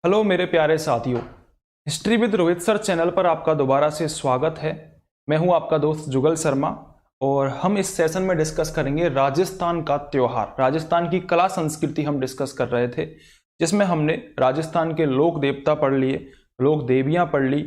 Hello मेरे प्यारे साथियों, history with Rohit sir channel पर आपका दोबारा से स्वागत है। मैं हूं आपका दोस्त जुगल शर्मा और हम इस सेशन में डिस्कस करेंगे राजस्थान का त्योहार। राजस्थान की कला संस्कृति हम डिस्कस कर रहे थे, जिसमें हमने राजस्थान के लोक देवता पढ़ लिए, लोक देवियां पढ़ ली।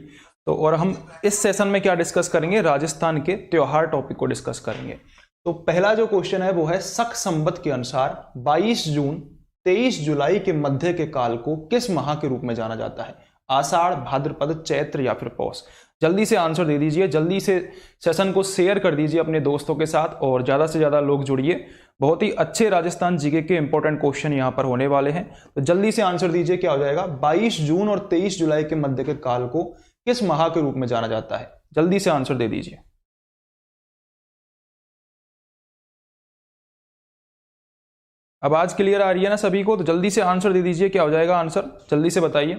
तो और हम इस सेशन में क्या डिस्कस करेंगे, राजस्थान के त्योहार टॉपिक को डिस्कस करेंगे। तो पहला जो क्वेश्चन है वो है, शक संवत के अनुसार 22 जून 23 जुलाई के मध्य के काल को किस माह के रूप में जाना जाता है? आषाढ़, भाद्रपद, चैत्र या फिर पौष? जल्दी से आंसर दे दीजिए, जल्दी से सेशन को शेयर कर दीजिए अपने दोस्तों के साथ और ज्यादा से ज्यादा लोग जुड़िए। बहुत ही अच्छे राजस्थान जीके के इंपॉर्टेंट क्वेश्चन यहां पर होने वाले हैं, तो जल्दी से आंसर दीजिए। क्या हो जाएगा? 22 जून और 23 जुलाई के मध्य के काल को किस माह के रूप में जाना जाता है? जल्दी से आंसर दे दीजिए। अब आज क्लियर आ रही है ना सभी को? तो जल्दी से आंसर दे दीजिए, क्या हो जाएगा आंसर, जल्दी से बताइए।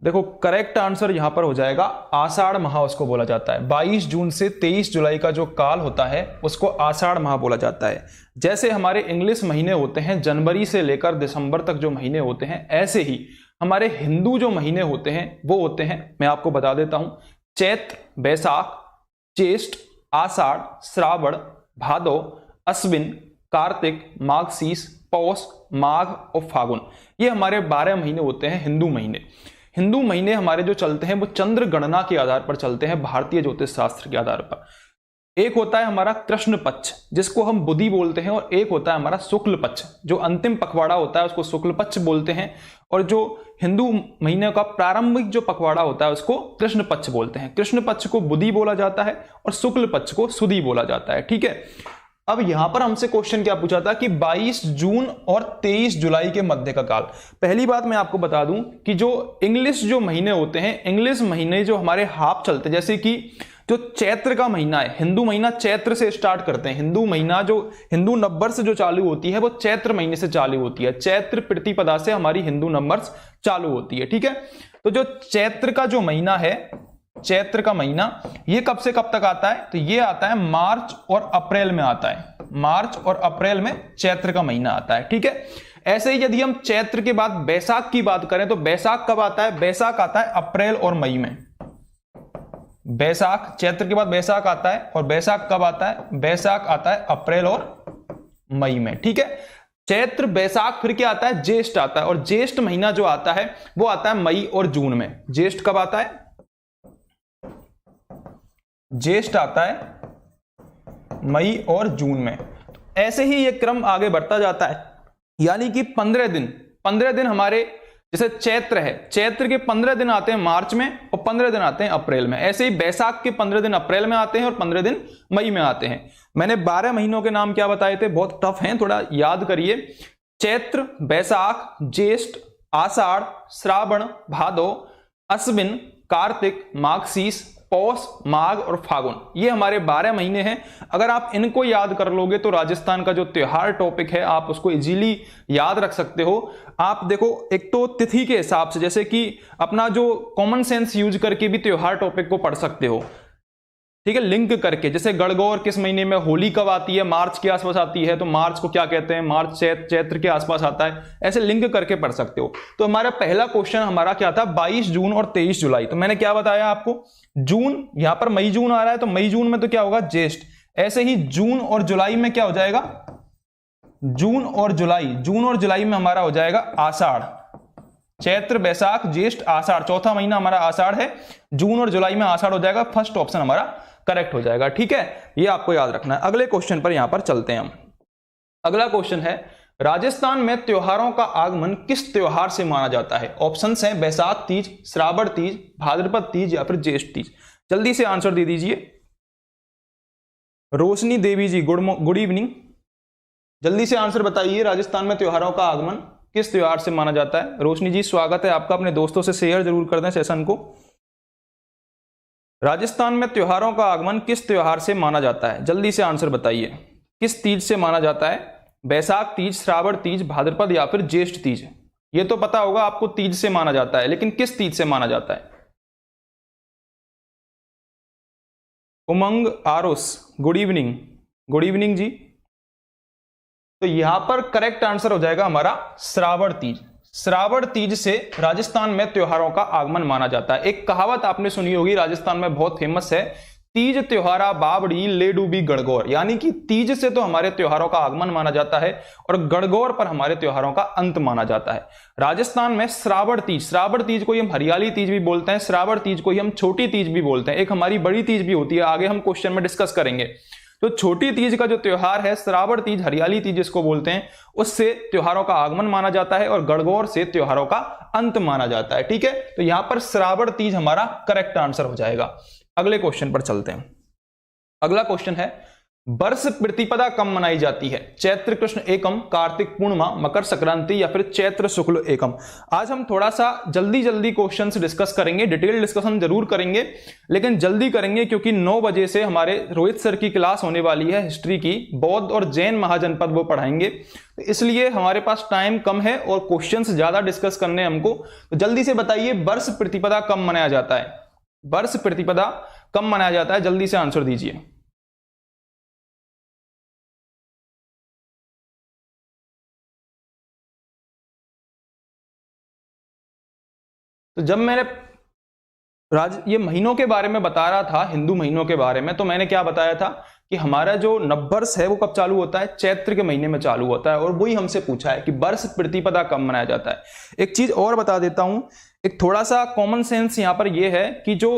देखो, करेक्ट आंसर यहां पर हो जाएगा आषाढ़ माह, उसको बोला जाता है। 22 जून से 23 जुलाई का जो काल होता है उसको आषाढ़ माह बोला जाता है। जैसे हमारे इंग्लिश महीने होते हैं जनवरी से लेकर दिसंबर तक जो महीने होते हैं, ऐसे ही हमारे हिंदू जो महीने होते हैं वो होते हैं, मैं आपको बता देता हूं, चैत्र, बैसाख, ज्येष्ठ, आषाढ़, श्रावण, भादो, अश्विन, कार्तिक, माघशीस, पौष, माघ और फागुन। ये हमारे 12 महीने होते हैं हिंदू महीने। हिंदू महीने हमारे जो चलते हैं वो चंद्र गणना के आधार पर चलते हैं, भारतीय ज्योतिष शास्त्र के आधार पर। एक होता है हमारा कृष्ण पक्ष, जिसको हम बुधि बोलते हैं, और एक होता है हमारा शुक्ल पक्ष, जो अंतिम पखवाड़ा होता है उसको शुक्ल पक्ष बोलते हैं। और जो हिंदू महीने का प्रारंभिक जो पखवाड़ा होता है उसको कृष्ण पक्ष बोलते हैं। कृष्ण पक्ष को बुधि बोला जाता है और शुक्ल पक्ष को सुदी बोला जाता है। ठीक है, अब यहां पर हमसे क्वेश्चन क्या पूछा था कि 22 जून और 23 जुलाई के मध्य का काल। पहली बात मैं आपको बता दूं कि जो इंग्लिश जो महीने होते हैं, इंग्लिश महीने जो हमारे हाफ चलते हैं, जैसे कि जो चैत्र का महीना है, हिंदू महीना चैत्र से स्टार्ट करते हैं। हिंदू महीना जो हिंदू नववर्ष जो चालू होती है वो चैत्र महीने से चालू होती है। चैत्र प्रतिपदा से हमारी हिंदू नववर्ष चालू होती है। ठीक है, तो जो चैत्र का जो महीना है, चैत्र का महीना, ये कब से कब तक आता है? तो ये आता है मार्च और अप्रैल में आता है। मार्च और अप्रैल में चैत्र का महीना आता है। ठीक है, ऐसे ही यदि हम चैत्र के बाद बैसाख की बात करें तो बैसाख कब आता है? बैसाख आता है अप्रैल और मई में। बैसाख, चैत्र के बाद बैसाख आता है, और बैसाख कब आता है? बैसाख आता है अप्रैल और मई में। ठीक है, चैत्र, बैसाख, फिर क्या आता है? ज्येष्ठ आता है, और ज्येष्ठ महीना जो आता है वो आता है मई और जून में। ज्येष्ठ कब आता है? ज्येष्ठ आता है मई और जून में। ऐसे ही ये क्रम आगे बढ़ता जाता है, यानी कि 15 दिन हमारे, जैसे चैत्र है, चैत्र के 15 दिन आते हैं मार्च में और 15 दिन आते हैं अप्रैल में। ऐसे ही बैसाख के 15 दिन अप्रैल में आते हैं और 15 दिन मई में आते हैं। मैंने 12 महीनों के नाम क्या बताए थे? बहुत टफ हैं, थोड़ा याद करिए। चैत्र, बैसाख, ज्येष्ठ, आषाढ़, श्रावण, भादो, अश्विन, कार्तिक, माघशीस, पौष, माघ और फागुन। ये हमारे 12 महीने हैं। अगर आप इनको याद कर लोगे तो राजस्थान का जो त्योहार टॉपिक है आप उसको इजीली याद रख सकते हो। आप देखो, एक तो तिथि के हिसाब से, जैसे कि अपना जो कॉमन सेंस यूज करके भी त्योहार टॉपिक को पढ़ सकते हो। ठीक है, लिंक करके, जैसे गणगौर किस महीने में, होली कब आती है, मार्च के आसपास आती है, तो मार्च को क्या कहते हैं? मार्च चैत्र के आसपास आता है। ऐसे लिंक करके पढ़ सकते हो। तो हमारा पहला क्वेश्चन हमारा क्या था? 22 जून और 23 जुलाई। तो मैंने क्या बताया आपको? जून, यहां पर मई जून आ रहा है, तो मई जून में तो क्या होगा? ज्येष्ठ। ऐसे ही जून और जुलाई में क्या हो जाएगा? जून और जुलाई में हमारा हो जाएगा आषाढ़। चैत्र, बैसाख, ज्येष्ठ, आषाढ़, चौथा महीना हमारा आषाढ़ है। जून और जुलाई में आषाढ़ हो जाएगा। फर्स्ट ऑप्शन हमारा करेक्ट हो जाएगा। ठीक है, ये आपको याद रखना है। अगले क्वेश्चन पर यहां पर चलते हैं हम। अगला क्वेश्चन है, राजस्थान में त्योहारों का आगमन किस त्योहार से माना जाता है? ऑप्शंस हैं बैसाख तीज, श्रावण तीज, भाद्रपद तीज या फिर ज्येष्ठ तीज। जल्दी से आंसर दे दीजिए। रोशनी देवी जी, गुड इवनिंग। जल्दी से आंसर बताइए, राजस्थान में त्योहारों का आगमन किस त्योहार से माना जाता है? रोशनी जी, स्वागत है आपका। अपने दोस्तों से शेयर जरूर कर दें सेशन को। राजस्थान में त्योहारों का आगमन किस त्योहार से माना जाता है? जल्दी से आंसर बताइए। किस तीज से माना जाता है? बैसाख तीज, श्रावण तीज, भाद्रपद या फिर ज्येष्ठ तीज? ये तो पता होगा आपको, तीज से माना जाता है, लेकिन किस तीज से माना जाता है? उमंग आरोस, गुड इवनिंग। गुड इवनिंग जी। तो यहां पर करेक्ट आंसर हो जाएगा हमारा श्रावण तीज। श्रावण तीज से राजस्थान में त्योहारों का आगमन माना जाता है। एक कहावत आपने सुनी होगी, राजस्थान में बहुत फेमस है, तीज त्योहारा बावड़ी ले डूबी गणगौर, यानी कि तीज से तो हमारे त्योहारों का आगमन माना जाता है और गणगौर पर हमारे त्योहारों का अंत माना जाता है। राजस्थान में श्रावण तीज को ही हम हरियाली तीज भी बोलते हैं, श्रावण तीज को ही हम छोटी तीज भी बोलते हैं। एक हमारी बड़ी तीज भी होती है, आगे हम क्वेश्चन में डिस्कस करेंगे। तो छोटी तीज का जो त्योहार है, श्रावण तीज, हरियाली तीज जिसको बोलते हैं, उससे त्योहारों का आगमन माना जाता है और गणगौर से त्योहारों का अंत माना जाता है। ठीक है, तो यहां पर श्रावण तीज हमारा करेक्ट आंसर हो जाएगा। अगले क्वेश्चन पर चलते हैं। अगला क्वेश्चन है, वर्ष प्रतिपदा कब मनाई जाती है? चैत्र कृष्ण एकम, कार्तिक पूर्णिमा, मकर संक्रांति या फिर चैत्र शुक्ल एकम? आज हम थोड़ा सा जल्दी क्वेश्चंस डिस्कस करेंगे, डिटेल डिस्कशन जरूर करेंगे, लेकिन जल्दी करेंगे क्योंकि 9 बजे से हमारे रोहित सर की क्लास होने वाली है हिस्ट्री की, बौद्ध और जैन महाजनपद वो पढ़ाएंगे, तो इसलिए हमारे पास टाइम कम है और क्वेश्चंस ज्यादा डिस्कस करने हमको। तो जल्दी से बताइए, वर्ष प्रतिपदा कब मनाया जाता है? वर्ष प्रतिपदा कब मनाया जाता है? जल्दी से आंसर दीजिए। तो जब मैंने ये महीनों के बारे में बता रहा था, हिंदू महीनों के बारे में, तो मैंने क्या बताया था कि हमारा जो नववर्ष है वो कब चालू होता है? चैत्र के महीने में चालू होता है। और वही हमसे पूछा है कि वर्ष प्रतिपदा कब मनाया जाता है। एक चीज और बता देता हूं, एक थोड़ा सा कॉमन सेंस यहां पर यह है कि जो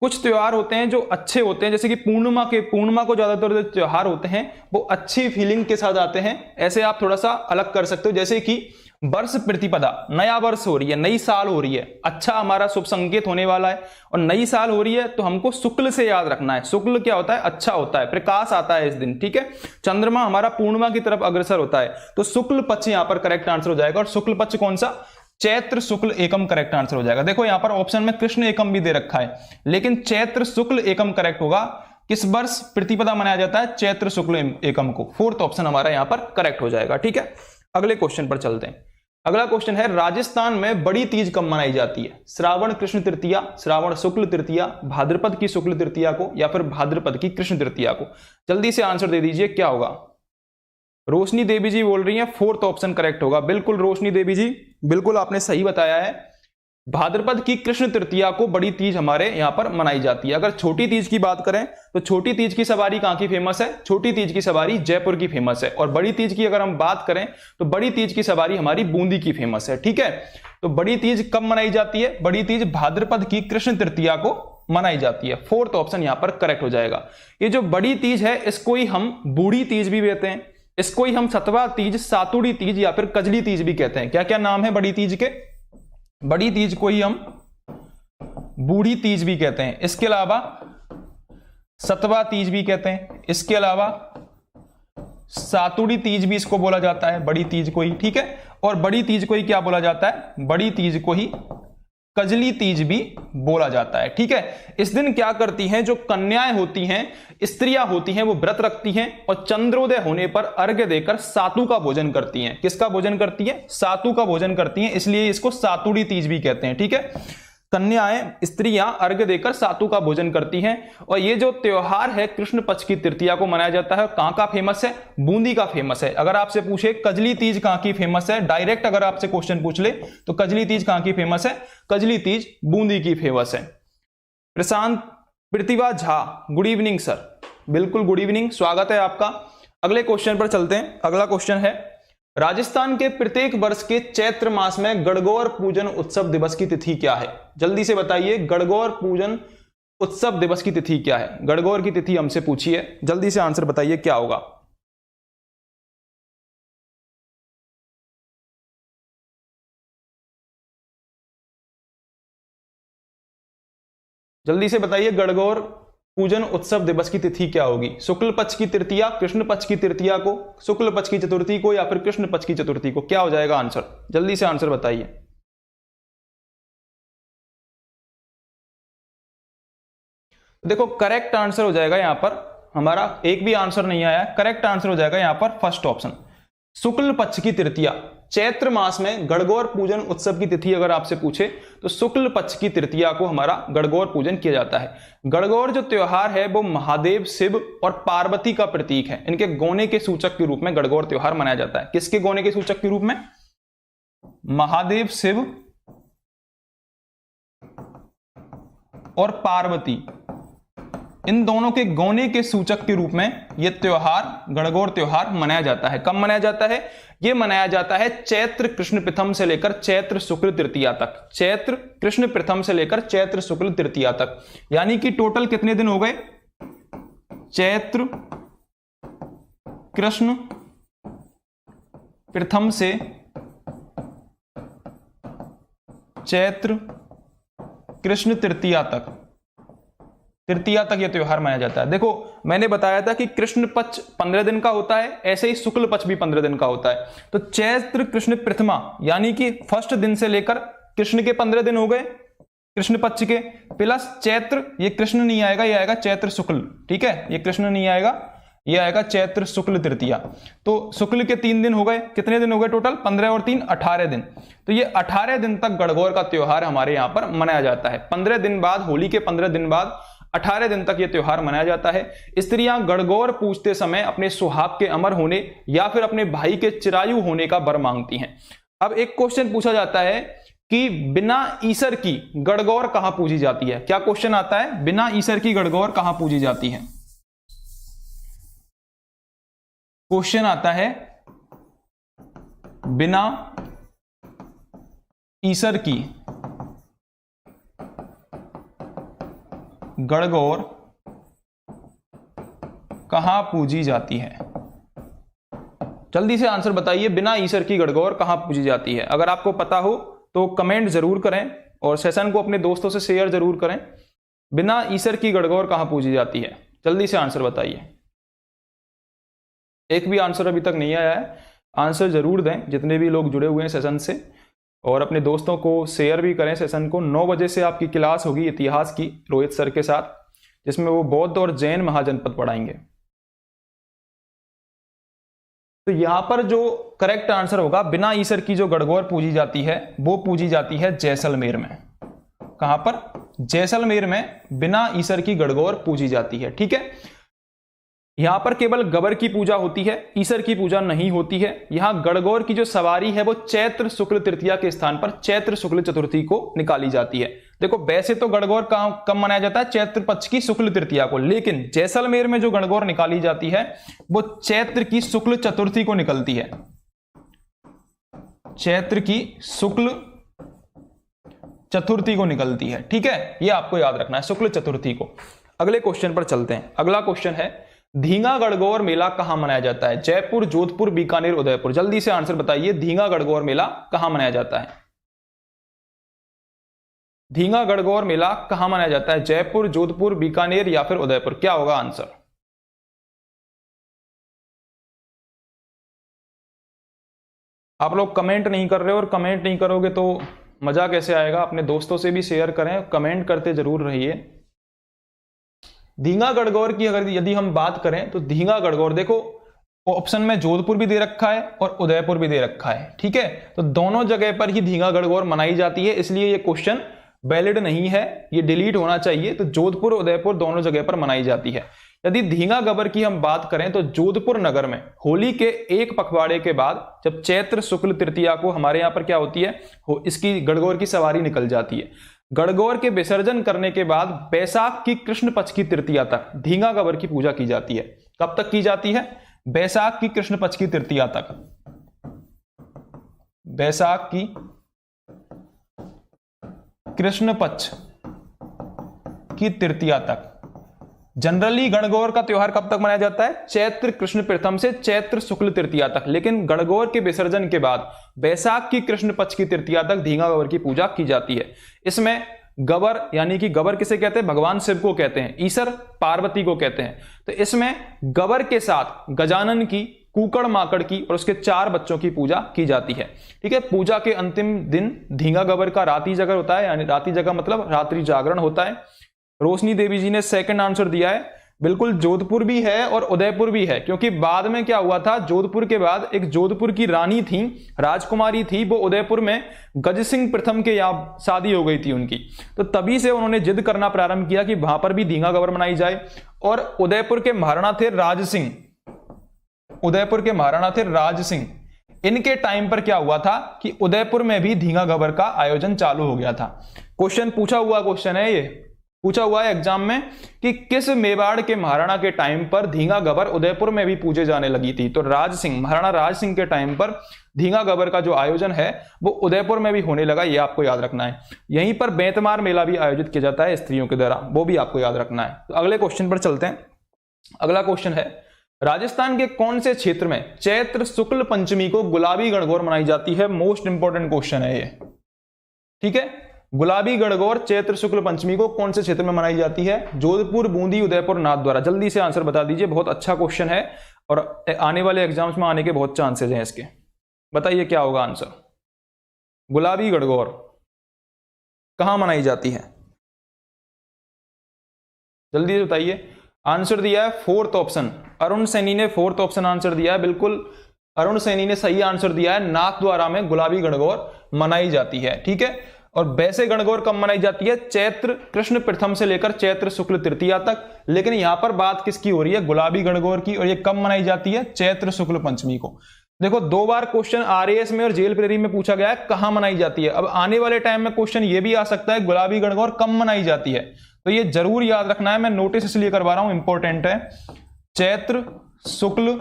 कुछ त्योहार होते हैं जो अच्छे होते हैं, जैसे कि पूर्णिमा को ज्यादातर जो त्योहार होते हैं वो अच्छी फीलिंग के साथ आते हैं, ऐसे आप थोड़ा सा अलग कर सकते हो। जैसे कि वर्ष प्रतिपदा, नया वर्ष हो रही है, नई साल हो रही है, अच्छा हमारा शुभ संकेत होने वाला है और नई साल हो रही है, तो हमको शुक्ल से याद रखना है। शुक्ल क्या होता है? अच्छा होता है, प्रकाश आता है इस दिन। ठीक है, चंद्रमा हमारा पूर्णिमा की तरफ अग्रसर होता है, तो शुक्ल पक्ष यहां पर करेक्ट आंसर हो जाएगा। और शुक्ल पक्ष कौन सा? चैत्र शुक्ल एकम करेक्ट आंसर हो जाएगा। देखो यहां पर ऑप्शन में कृष्ण एकम भी दे रखा है, लेकिन चैत्र शुक्ल एकम करेक्ट होगा। किस वर्ष प्रतिपदा मनाया जाता है? चैत्र शुक्ल एकम को। फोर्थ ऑप्शन हमारा यहां पर करेक्ट हो जाएगा। ठीक है, अगले क्वेश्चन पर चलते हैं। अगला क्वेश्चन है, राजस्थान में बड़ी तीज कब मनाई जाती है? श्रावण कृष्ण तृतीया, श्रावण शुक्ल तृतीया, भाद्रपद की शुक्ल तृतीया को या फिर भाद्रपद की कृष्ण तृतीया को? जल्दी से आंसर दे दीजिए, क्या होगा? रोशनी देवी जी बोल रही हैं फोर्थ ऑप्शन करेक्ट होगा। बिल्कुल रोशनी देवी जी, बिल्कुल आपने सही बताया है। भाद्रपद की कृष्ण तृतीया को बड़ी तीज हमारे यहां पर मनाई जाती है। अगर छोटी तीज की बात करें तो छोटी तीज की सवारी कहां की फेमस है? छोटी तीज की सवारी जयपुर की फेमस है। और बड़ी तीज की अगर हम बात करें तो बड़ी तीज की सवारी हमारी बूंदी की फेमस है। ठीक है, तो बड़ी तीज कब मनाई जाती है? बड़ी तीज भाद्रपद की कृष्ण तृतीया को मनाई जाती है। फोर्थ ऑप्शन यहां पर करेक्ट हो जाएगा। ये जो बड़ी तीज है इसको ही हम बूढ़ी तीज भी कहते हैं, इसको ही हम सतवा तीज, सातुड़ी तीज या फिर कजली तीज भी कहते हैं। क्या क्या नाम है बड़ी तीज के? बड़ी तीज को ही हम बूढ़ी तीज भी कहते हैं, इसके अलावा सतवा तीज भी कहते हैं, इसके अलावा सातुड़ी तीज भी इसको बोला जाता है, बड़ी तीज को ही। ठीक है, और बड़ी तीज को ही क्या बोला जाता है? बड़ी तीज को ही कजली तीज भी बोला जाता है। ठीक है, इस दिन क्या करती हैं? जो कन्याएं होती हैं, स्त्रियां होती हैं, वो व्रत रखती हैं और चंद्रोदय होने पर अर्घ्य देकर सातु का भोजन करती हैं। किसका भोजन करती है? सातु का भोजन करती हैं, इसलिए इसको सातुड़ी तीज भी कहते हैं। ठीक है, कन्याएं, स्त्रियां अर्घ्य देकर सातु का भोजन करती हैं। और ये जो त्योहार है कृष्ण पक्ष की तृतीया को मनाया जाता है। कहां का फेमस है? बूंदी का फेमस है। अगर आपसे पूछे कजली तीज कहां की फेमस है, डायरेक्ट अगर आपसे क्वेश्चन पूछ ले तो कजली तीज कहां की फेमस है? कजली तीज बूंदी की फेमस है। प्रशांत प्रतिभा झा, गुड इवनिंग सर। बिल्कुल गुड इवनिंग, स्वागत है आपका। अगले क्वेश्चन पर चलते हैं। अगला क्वेश्चन है, राजस्थान के प्रत्येक वर्ष के चैत्र मास में गणगौर पूजन उत्सव दिवस की तिथि क्या है? जल्दी से बताइए, गणगौर पूजन उत्सव दिवस की तिथि क्या है? गणगौर की तिथि हमसे पूछी है, जल्दी से आंसर बताइए क्या होगा? जल्दी से बताइए, गणगौर पूजन उत्सव दिवस की तिथि क्या होगी? शुक्ल पक्ष की तृतीया, कृष्ण पक्ष की तृतीया को, शुक्ल पक्ष की चतुर्थी को या फिर कृष्ण पक्ष की चतुर्थी को? क्या हो जाएगा आंसर? जल्दी से आंसर बताइए। देखो करेक्ट आंसर हो जाएगा यहां पर हमारा, एक भी आंसर नहीं आया, करेक्ट आंसर हो जाएगा यहां पर फर्स्ट ऑप्शन। शुक्ल पक्ष की तृतीया, चैत्र मास में गणगौर पूजन उत्सव की तिथि अगर आपसे पूछे तो शुक्ल पक्ष की तृतीया को हमारा गणगौर पूजन किया जाता है। गणगौर जो त्योहार है वो महादेव, शिव और पार्वती का प्रतीक है। इनके गौने के सूचक के रूप में गणगौर त्योहार मनाया जाता है। किसके गौने के सूचक के रूप में? महादेव, शिव और पार्वती, इन दोनों के गौने के सूचक के रूप में यह त्योहार, गणगौर त्योहार मनाया जाता है। कब मनाया जाता है? यह मनाया जाता है चैत्र कृष्ण प्रथम से लेकर चैत्र शुक्ल तृतीया तक। चैत्र कृष्ण प्रथम से लेकर चैत्र शुक्ल तृतीया तक, यानी कि टोटल कितने दिन हो गए? चैत्र कृष्ण प्रथम से चैत्र कृष्ण तृतीया तक, यह त्योहार मनाया जाता है। देखो मैंने बताया था कि कृष्ण पक्ष 15 दिन का होता है, ऐसे ही शुक्ल पक्ष भी 15 दिन का होता है। तो चैत्र कृष्ण प्रथमा यानी कि फर्स्ट दिन से लेकर कृष्ण के 15 दिन हो गए कृष्ण पक्ष के, प्लस चैत्र, ये कृष्ण नहीं आएगा, ये आएगा चैत्र शुक्ल, ठीक है, ये कृष्ण नहीं आएगा, ये आएगा चैत्र शुक्ल तृतीया। तो शुक्ल के 3 दिन हो गए, कितने दिन हो गए टोटल? 15 और 3 18 दिन। तो ये 18 दिन तक गणगौर का त्योहार हमारे यहां पर मनाया जाता है। 15 दिन बाद, होली के 15 दिन बाद 18 दिन तक यह त्योहार मनाया जाता है। स्त्रियां गणगौर पूजते समय अपने सुहाग के अमर होने या फिर अपने भाई के चिरायु होने का वर मांगती हैं। अब एक क्वेश्चन पूछा जाता है कि बिना ईसर की गणगौर कहां पूजी जाती है? क्या क्वेश्चन आता है? बिना ईसर की गणगौर कहां पूजी जाती है? क्वेश्चन आता है बिना ईसर की गणगौर कहां पूजी जाती है? जल्दी से आंसर बताइए, बिना ईसर की गणगौर कहां पूजी जाती है? अगर आपको पता हो तो कमेंट जरूर करें और सेशन को अपने दोस्तों से शेयर जरूर करें। बिना ईसर की गणगौर कहां पूजी जाती है? जल्दी से आंसर बताइए। एक भी आंसर अभी तक नहीं आया है, आंसर जरूर दें जितने भी लोग जुड़े हुए हैं सेशन से, और अपने दोस्तों को शेयर भी करें सेशन को। 9 बजे से आपकी क्लास होगी इतिहास की रोहित सर के साथ, जिसमें वो बौद्ध और जैन महाजनपद पढ़ाएंगे। तो यहां पर जो करेक्ट आंसर होगा, बिना ईसर की जो गणगौर पूजी जाती है वो पूजी जाती है जैसलमेर में। कहां पर? जैसलमेर में बिना ईसर की गणगौर पूजी जाती है, ठीक है। यहां पर केवल गबर की पूजा होती है, ईसर की पूजा नहीं होती है। यहां गणगौर की जो सवारी है वो चैत्र शुक्ल तृतीया के स्थान पर चैत्र शुक्ल चतुर्थी को निकाली जाती है। देखो वैसे तो गणगौर कब मनाया जाता है? चैत्र पक्ष की शुक्ल तृतीया को, लेकिन जैसलमेर में जो गणगौर निकाली जाती है वो चैत्र की शुक्ल चतुर्थी को निकलती है। चैत्र की शुक्ल चतुर्थी को निकलती है, ठीक है, ये आपको याद रखना है, शुक्ल चतुर्थी को। अगले क्वेश्चन पर चलते हैं। अगला क्वेश्चन है, धींगा गणगौर मेला कहां मनाया जाता है? जयपुर, जोधपुर, बीकानेर, उदयपुर। जल्दी से आंसर बताइए, धींगा गणगौर मेला कहां मनाया जाता है? धींगा गणगौर मेला कहां मनाया जाता है? जयपुर, जोधपुर, बीकानेर या फिर उदयपुर? क्या होगा आंसर? आप लोग कमेंट नहीं कर रहे हो, और कमेंट नहीं करोगे तो मजा कैसे आएगा? अपने दोस्तों से भी शेयर करें, कमेंट करते जरूर रहिए। धींगा गणगौर की अगर यदि हम बात करें तो धींगा गणगौर, देखो ऑप्शन में जोधपुर भी दे रखा है और उदयपुर भी दे रखा है, ठीक है, तो दोनों जगह पर ही धींगा गणगौर मनाई जाती है, इसलिए ये क्वेश्चन वैलिड नहीं है, ये डिलीट होना चाहिए। तो जोधपुर उदयपुर दोनों जगह पर मनाई जाती है। यदि धींगा गबर की हम बात करें तो जोधपुर नगर में होली के एक पखवाड़े के बाद जब चैत्र शुक्ल तृतीया को हमारे यहां पर क्या होती है, इसकी गणगौर की सवारी निकल जाती है। गणगौर के विसर्जन करने के बाद बैसाख की कृष्ण पक्ष की तृतीया तक धींगा गबर की पूजा की जाती है। कब तक की जाती है? बैसाख की कृष्ण पक्ष की तृतीया तक, बैसाख की कृष्ण पक्ष की तृतीया तक। जनरली गणगौर का त्योहार कब तक मनाया जाता है? चैत्र कृष्ण प्रथम से चैत्र शुक्ल तृतीया तक, लेकिन गणगौर के विसर्जन के बाद बैसाख की कृष्ण पक्ष की तृतीया तक धींगा गबर की पूजा की जाती है। इसमें गबर यानी कि गबर किसे कहते हैं? भगवान शिव को कहते हैं, ईसर पार्वती को कहते हैं। तो इसमें गबर के साथ गजानन की, कुकड़ माकड़ की और उसके 4 बच्चों की पूजा की जाती है, ठीक है। पूजा के अंतिम दिन धींगा गबर का रात्रि जागर होता है, यानी रात्रि जगह मतलब रात्रि जागरण होता है। रोशनी देवी जी ने सेकंड आंसर दिया है, बिल्कुल, जोधपुर भी है और उदयपुर भी है, क्योंकि बाद में क्या हुआ था, जोधपुर के बाद एक जोधपुर की रानी थी, राजकुमारी थी, वो उदयपुर में गज सिंह प्रथम के यहाँ शादी हो गई थी उनकी, तो तभी से उन्होंने जिद करना प्रारंभ किया कि वहां पर भी धींगा गबर मनाई जाए। और उदयपुर के महाराणा थे राज सिंह, उदयपुर के महाराणा थे राज सिंह, इनके टाइम पर क्या हुआ था कि उदयपुर में भी धींगा गबर का आयोजन चालू हो गया था। क्वेश्चन पूछा हुआ क्वेश्चन है, ये पूछा हुआ है एग्जाम में कि किस मेवाड़ के महाराणा के टाइम पर धींगा गबर उदयपुर में भी पूजे जाने लगी थी। तो राज सिंह, महाराणा राज सिंह के टाइम पर धींगा गबर का जो आयोजन है वो उदयपुर में भी होने लगा, ये आपको याद रखना है। यहीं पर बेंतमार मेला भी आयोजित किया जाता है स्त्रियों के द्वारा, वो भी आपको याद रखना है। तो अगले क्वेश्चन पर चलते हैं। अगला क्वेश्चन है, राजस्थान के कौन से क्षेत्र में चैत्र शुक्ल पंचमी को गुलाबी गणगौर मनाई जाती है? मोस्ट इंपॉर्टेंट क्वेश्चन है ये, ठीक है। गुलाबी गणगौर चैत्र शुक्ल पंचमी को कौन से क्षेत्र में मनाई जाती है? जोधपुर, बूंदी, उदयपुर, नाथद्वारा। जल्दी से आंसर बता दीजिए, बहुत अच्छा क्वेश्चन है और आने वाले एग्जाम्स में आने के बहुत चांसेस हैं इसके। बताइए क्या होगा आंसर। गुलाबी गणगौर कहां मनाई जाती है? जल्दी से बताइए। आंसर दिया है फोर्थ ऑप्शन, अरुण सैनी ने फोर्थ ऑप्शन आंसर दिया है। बिल्कुल, अरुण सैनी ने सही आंसर दिया है। नाथद्वारा में गुलाबी गणगौर मनाई जाती है, ठीक है। और वैसे गणगौर कब मनाई जाती है? चैत्र कृष्ण प्रथम से लेकर चैत्र शुक्ल तृतीया तक। लेकिन यहां पर बात किसकी हो रही है? गुलाबी गणगौर की। और ये कब मनाई जाती है? चैत्र शुक्ल पंचमी को। देखो, 2 बार क्वेश्चन आरएएस में और जेल प्रेरी में पूछा गया है कहां मनाई जाती है। अब आने वाले टाइम में क्वेश्चन ये भी आ सकता है गुलाबी गणगौर कब मनाई जाती है, तो ये जरूर याद रखना है। मैं नोटिस इसलिए करवा रहा हूं, इंपॉर्टेंट है। चैत्र शुक्ल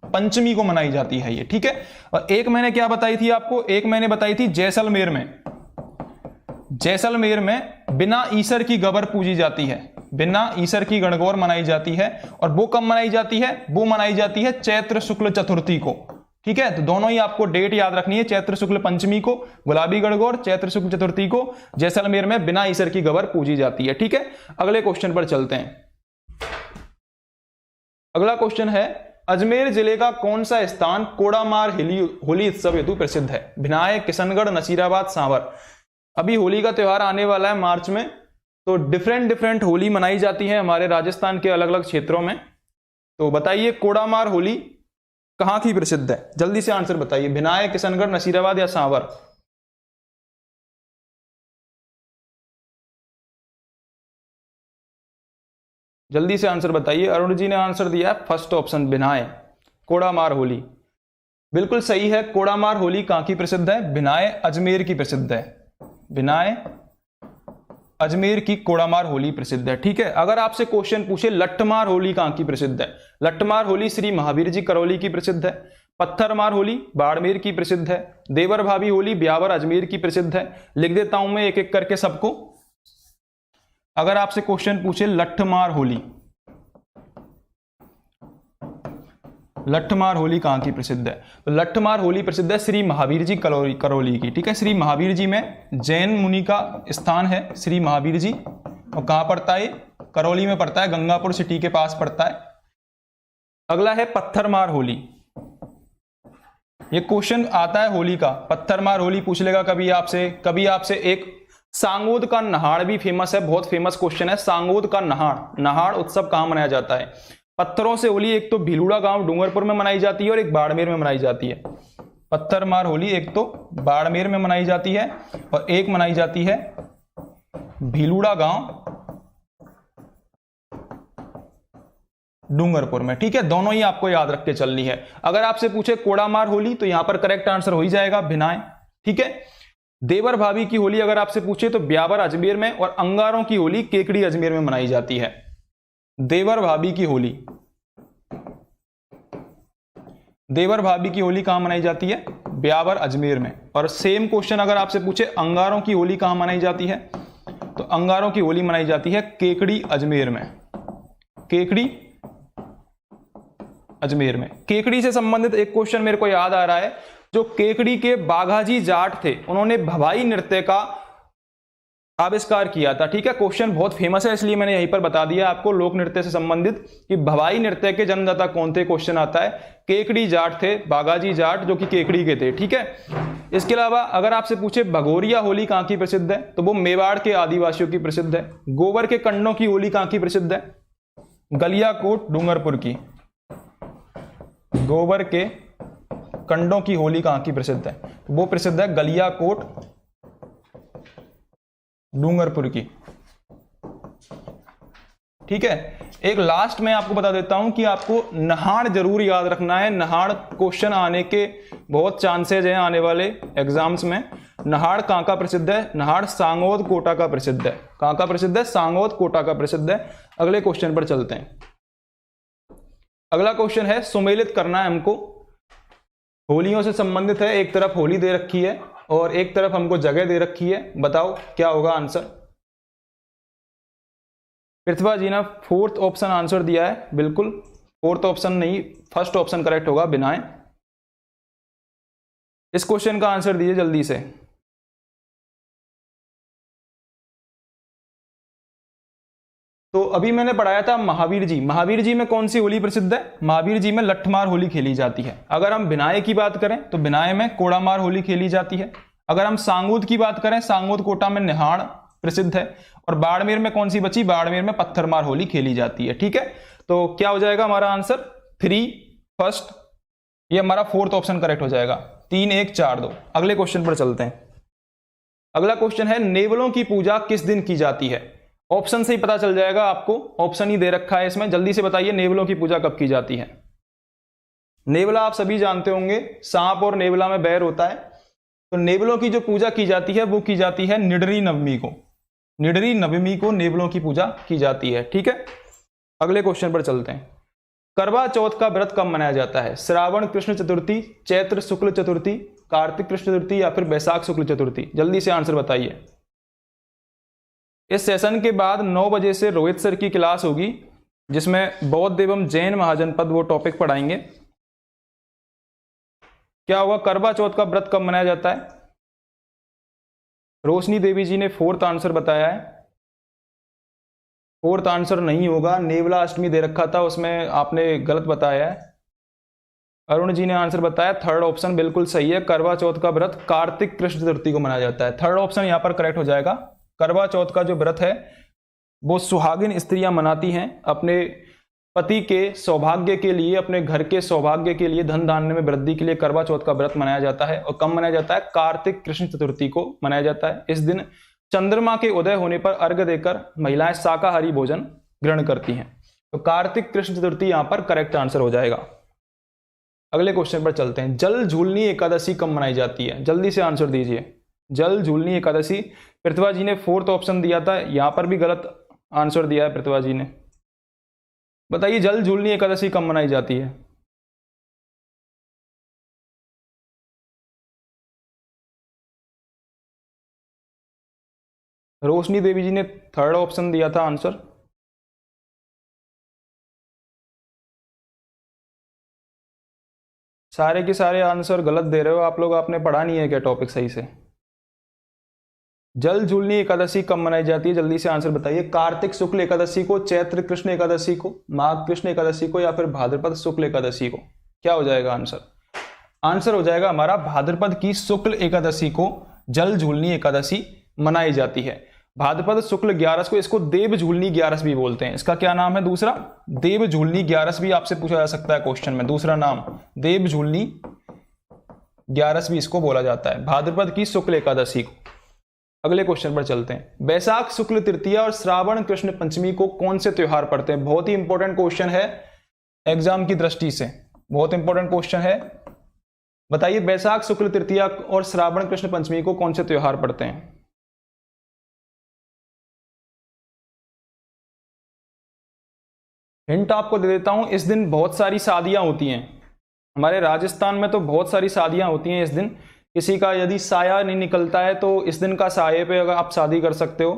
पंचमी को मनाई जाती है ये, ठीक है। और एक मैंने क्या बताई थी आपको? एक मैंने बताई थी जैसलमेर में, जैसलमेर में बिना ईसर की गबर पूजी जाती है, बिना ईसर की गणगौर मनाई जाती है। और वो कब मनाई जाती है? वो मनाई जाती है चैत्र शुक्ल चतुर्थी को, ठीक है। तो दोनों ही आपको डेट याद रखनी है। चैत्र शुक्ल पंचमी को गुलाबी गणगौर, चैत्र शुक्ल चतुर्थी को जैसलमेर में बिना ईसर की गबर पूजी जाती है, ठीक है। अगले क्वेश्चन पर चलते हैं। अगला क्वेश्चन है, अजमेर जिले का कौन सा स्थान कोड़ामार होली उत्सव हेतु प्रसिद्ध है? भिनाय, किशनगढ़, नसीराबाद, सांवर। अभी होली का त्योहार आने वाला है मार्च में, तो डिफरेंट होली मनाई जाती है हमारे राजस्थान के अलग अलग क्षेत्रों में। तो बताइए कोड़ामार होली कहां की प्रसिद्ध है? जल्दी से आंसर बताइए। भिनाय, किशनगढ़, नसीराबाद या सांवर? जल्दी से आंसर बताइए। अरुण जी ने आंसर दिया है फर्स्ट ऑप्शन, भिनाय, कोड़ामार होली। बिल्कुल सही है। कोड़ामार होली कहां की प्रसिद्ध है? भिनाय, अजमेर की प्रसिद्ध है। भिनाय, अजमेर की कोड़ामार होली प्रसिद्ध है, ठीक है। अगर आपसे क्वेश्चन पूछे लट्ठमार होली कहां की प्रसिद्ध है? लट्ठमार होली श्री महावीर जी करौली की प्रसिद्ध है। पत्थरमार होली बाड़मेर की प्रसिद्ध है। देवर भाभी होली ब्यावर अजमेर की प्रसिद्ध है। लिख देता हूं मैं एक एक करके सबको। अगर आपसे क्वेश्चन पूछे लट्ठमार होली, लट्ठमार होली कहां की प्रसिद्ध है? तो लट्ठमार होली प्रसिद्ध है श्री महावीर जी करौली की, ठीक है। श्री महावीर जी में जैन मुनि का स्थान है, श्री महावीर जी। और कहां पड़ता है? करौली में पड़ता है, गंगापुर सिटी के पास पड़ता है। अगला है पत्थरमार होली। ये क्वेश्चन आता है होली का, पत्थरमार होली पूछ लेगा कभी आपसे। एक सांगोद का नहाड़ भी फेमस है, बहुत फेमस क्वेश्चन है। सांगोद का नहाड़ उत्सव कहां मनाया जाता है? पत्थरों से होली एक तो भीलुड़ा गांव डूंगरपुर में मनाई जाती है और एक बाड़मेर में मनाई जाती है। पत्थरमार होली एक तो बाड़मेर में मनाई जाती है और एक मनाई जाती है भीलुड़ा गांव डूंगरपुर में, ठीक है। दोनों ही आपको याद रख के चलनी है। अगर आपसे पूछे कोड़ामार होली तो यहां पर करेक्ट आंसर हो ही जाएगा भिनाय, ठीक है। देवर भाभी की होली अगर आपसे पूछे तो ब्यावर अजमेर में, और अंगारों की होली केकड़ी अजमेर में मनाई जाती है। देवर भाभी की होली, देवर भाभी की होली कहां मनाई जाती है? ब्यावर अजमेर में। और सेम क्वेश्चन अगर आपसे पूछे अंगारों की होली कहां मनाई जाती है, तो अंगारों की होली मनाई जाती है केकड़ी अजमेर में, केकड़ी अजमेर में। केकड़ी से संबंधित एक क्वेश्चन मेरे को याद आ रहा है। जो केकड़ी के बाघाजी जाट थे, उन्होंने भवाई नृत्य का आविष्कार किया था, ठीक है। क्वेश्चन बहुत फेमस है इसलिए मैंने यहीं पर बता दिया आपको, लोक नृत्य से संबंधित, कि भवाई नृत्य के जन्मदाता कौन थे। क्वेश्चन आता है, केकड़ी जाट थे, बाघाजी जाट, जो कि केकड़ी के थे, ठीक है। इसके अलावा अगर आपसे पूछे भगोरिया होली कहां की प्रसिद्ध है, तो वो मेवाड़ के आदिवासियों की प्रसिद्ध है। गोबर के कंडों की होली कहां की प्रसिद्ध है? गलियाकोट डूंगरपुर की। गोबर के कंडों की होली कहां की प्रसिद्ध है? तो वो प्रसिद्ध है गलियाकोट डूंगरपुर की। ठीक है, एक लास्ट में आपको बता देता हूं कि आपको नहाड़ जरूर याद रखना है। नहाड़ क्वेश्चन आने के बहुत चांसेज हैं आने वाले एग्जाम्स में। नहाड़ कहां का प्रसिद्ध है? नहाड़ सांगोद कोटा का प्रसिद्ध है। कहां का प्रसिद्ध है? सांगोद कोटा का प्रसिद्ध है। अगले क्वेश्चन पर चलते हैं। अगला क्वेश्चन है, सुमेलित करना है हमको, होलियों से संबंधित है। एक तरफ होली दे रखी है और एक तरफ हमको जगह दे रखी है। बताओ क्या होगा आंसर? पृथ्वा जी ने फोर्थ ऑप्शन आंसर दिया है। बिल्कुल फोर्थ ऑप्शन नहीं, फर्स्ट ऑप्शन करेक्ट होगा, बिनाए। इस क्वेश्चन का आंसर दीजिए जल्दी से। तो अभी मैंने पढ़ाया था महावीर जी। महावीर जी में कौन सी होली प्रसिद्ध है? महावीर जी में लठमार होली खेली जाती है। अगर हम बिनाए की बात करें तो बिनाए में कोड़ामार होली खेली जाती है। अगर हम सांगोद की बात करें, सांगोद कोटा में निहाड़ प्रसिद्ध है। और बाड़मेर में कौन सी बची? बाड़मेर में पत्थरमार होली खेली जाती है। ठीक है, तो क्या हो जाएगा हमारा आंसर? 3 फर्स्ट, ये हमारा फोर्थ ऑप्शन करेक्ट हो जाएगा। 3 1 4 2। अगले क्वेश्चन पर चलते हैं। अगला क्वेश्चन है, नेवलों की पूजा किस दिन की जाती है? ऑप्शन से ही पता चल जाएगा आपको, ऑप्शन ही दे रखा है इसमें। जल्दी से बताइए नेवलों की पूजा कब की जाती है? नेवला आप सभी जानते होंगे, सांप और नेवला में बैर होता है। तो नेवलों की जो पूजा की जाती है वो की जाती है निडरी नवमी को। निडरी नवमी को नेवलों की पूजा की जाती है। ठीक है, अगले क्वेश्चन पर चलते हैं। करवा चौथ का व्रत कब मनाया जाता है? श्रावण कृष्ण चतुर्थी, चैत्र शुक्ल चतुर्थी, कार्तिक कृष्ण चतुर्थी या फिर बैसाख शुक्ल चतुर्थी? जल्दी से आंसर बताइए। इस सेशन के बाद 9 बजे से रोहित सर की क्लास होगी, जिसमें बौद्ध एवं जैन महाजनपद वो टॉपिक पढ़ाएंगे। क्या होगा? करवा चौथ का व्रत कब मनाया जाता है? रोशनी देवी जी ने फोर्थ आंसर बताया है। फोर्थ आंसर नहीं होगा, नेवला अष्टमी दे रखा था, उसमें आपने गलत बताया है। अरुण जी ने आंसर बताया थर्ड ऑप्शन बिल्कुल सही है। करवा चौथ का व्रत कार्तिक कृष्ण चतुर्थी को मनाया जाता है। थर्ड ऑप्शन यहां पर करेक्ट हो जाएगा। करवा चौथ का जो व्रत है वो सुहागिन स्त्रियां मनाती हैं अपने पति के सौभाग्य के लिए, अपने घर के सौभाग्य के लिए, धन धान्य में वृद्धि के लिए करवा चौथ का व्रत मनाया जाता है। और कब मनाया जाता है? कार्तिक कृष्ण चतुर्थी को मनाया जाता है। इस दिन चंद्रमा के उदय होने पर अर्घ्य देकर महिलाएं शाकाहारी भोजन ग्रहण करती हैं। तो कार्तिक कृष्ण चतुर्थी यहां पर करेक्ट आंसर हो जाएगा। अगले क्वेश्चन पर चलते हैं। जल झूलनी एकादशी कब मनाई जाती है? जल्दी से आंसर दीजिए। जल झूलनी एकादशी, पृथ्वा जी ने फोर्थ ऑप्शन दिया था, यहां पर भी गलत आंसर दिया है पृथ्वा जी ने। बताइए जल झूलनी एकादशी कब मनाई जाती है? रोशनी देवी जी ने थर्ड ऑप्शन दिया था आंसर। सारे के सारे आंसर गलत दे रहे हो आप लोग, आपने पढ़ा नहीं है क्या टॉपिक सही से? जल झूलनी एकादशी कब मनाई जाती है? जल्दी से आंसर बताइए। कार्तिक शुक्ल एकादशी को, चैत्र कृष्ण एकादशी को, माघ कृष्ण एकादशी को या फिर भाद्रपद शुक्ल एकादशी को? क्या हो जाएगा आंसर? आंसर हो जाएगा हमारा भाद्रपद की शुक्ल एकादशी को जल झूलनी एकादशी मनाई जाती है। भाद्रपद शुक्ल 11 को इसको देव झूलनी 11 भी बोलते हैं। इसका क्या नाम है दूसरा? देव झूलनी 11 भी आपसे पूछा जा सकता है क्वेश्चन में। दूसरा नाम देव झूलनी 11 भी इसको बोला जाता है, भाद्रपद की शुक्ल एकादशी को। अगले क्वेश्चन पर चलते हैं। बैसाख शुक्ल तृतीया और श्रावण कृष्ण पंचमी को कौन से त्योहार पड़ते हैं? बहुत ही इंपॉर्टेंट क्वेश्चन है एग्जाम की दृष्टि से, बहुत इंपॉर्टेंट क्वेश्चन है। बताइए बैसाख शुक्ल तृतीया और श्रावण कृष्ण पंचमी को कौन से त्योहार पड़ते हैं? हिंट आपको दे देता हूं, इस दिन बहुत सारी शादियां होती हैं। हमारे राजस्थान में तो बहुत सारी शादियां होती हैं इस दिन। किसी का यदि साया नहीं निकलता है तो इस दिन का साये पे अगर आप शादी कर सकते हो।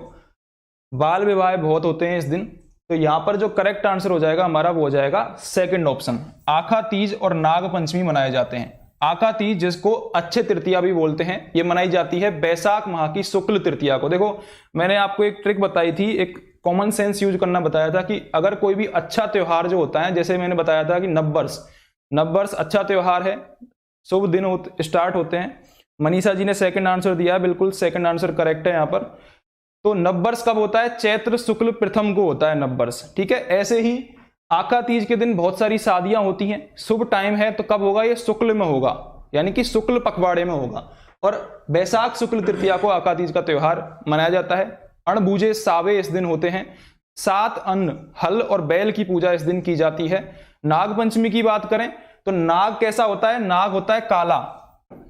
बाल विवाह बहुत होते हैं इस दिन। तो यहां पर जो करेक्ट आंसर हो जाएगा हमारा वो हो जाएगा सेकंड ऑप्शन। आखा तीज और नाग पंचमी मनाए जाते हैं। आखा तीज जिसको अच्छे तृतीया भी बोलते हैं, ये मनाई जाती है बैसाख माह की शुक्ल तृतीया को। देखो मैंने आपको एक ट्रिक बताई थी, एक कॉमन सेंस यूज करना बताया था कि अगर कोई भी अच्छा त्योहार जो होता है, जैसे मैंने बताया था कि नववर्ष अच्छा त्योहार है, शुभ दिन स्टार्ट होते हैं। मनीषा जी ने सेकंड आंसर दिया, बिल्कुल सेकंड आंसर करेक्ट है यहां पर। तो नववर्ष कब होता है? चैत्र शुक्ल प्रथम को होता है नववर्ष। ठीक है, ऐसे ही आका तीज के दिन बहुत सारी शादियां होती हैं, शुभ टाइम है, तो कब होगा ये? शुक्ल में होगा, यानी कि शुक्ल पखवाड़े में होगा। और बैसाख शुक्ल तृतीया को आका तीज का त्योहार मनाया जाता है। अणबूझे सावे इस दिन होते हैं। 7 अन्न, हल और बैल की पूजा इस दिन की जाती है। नाग पंचमी की बात करें तो नाग कैसा होता है? नाग होता है काला।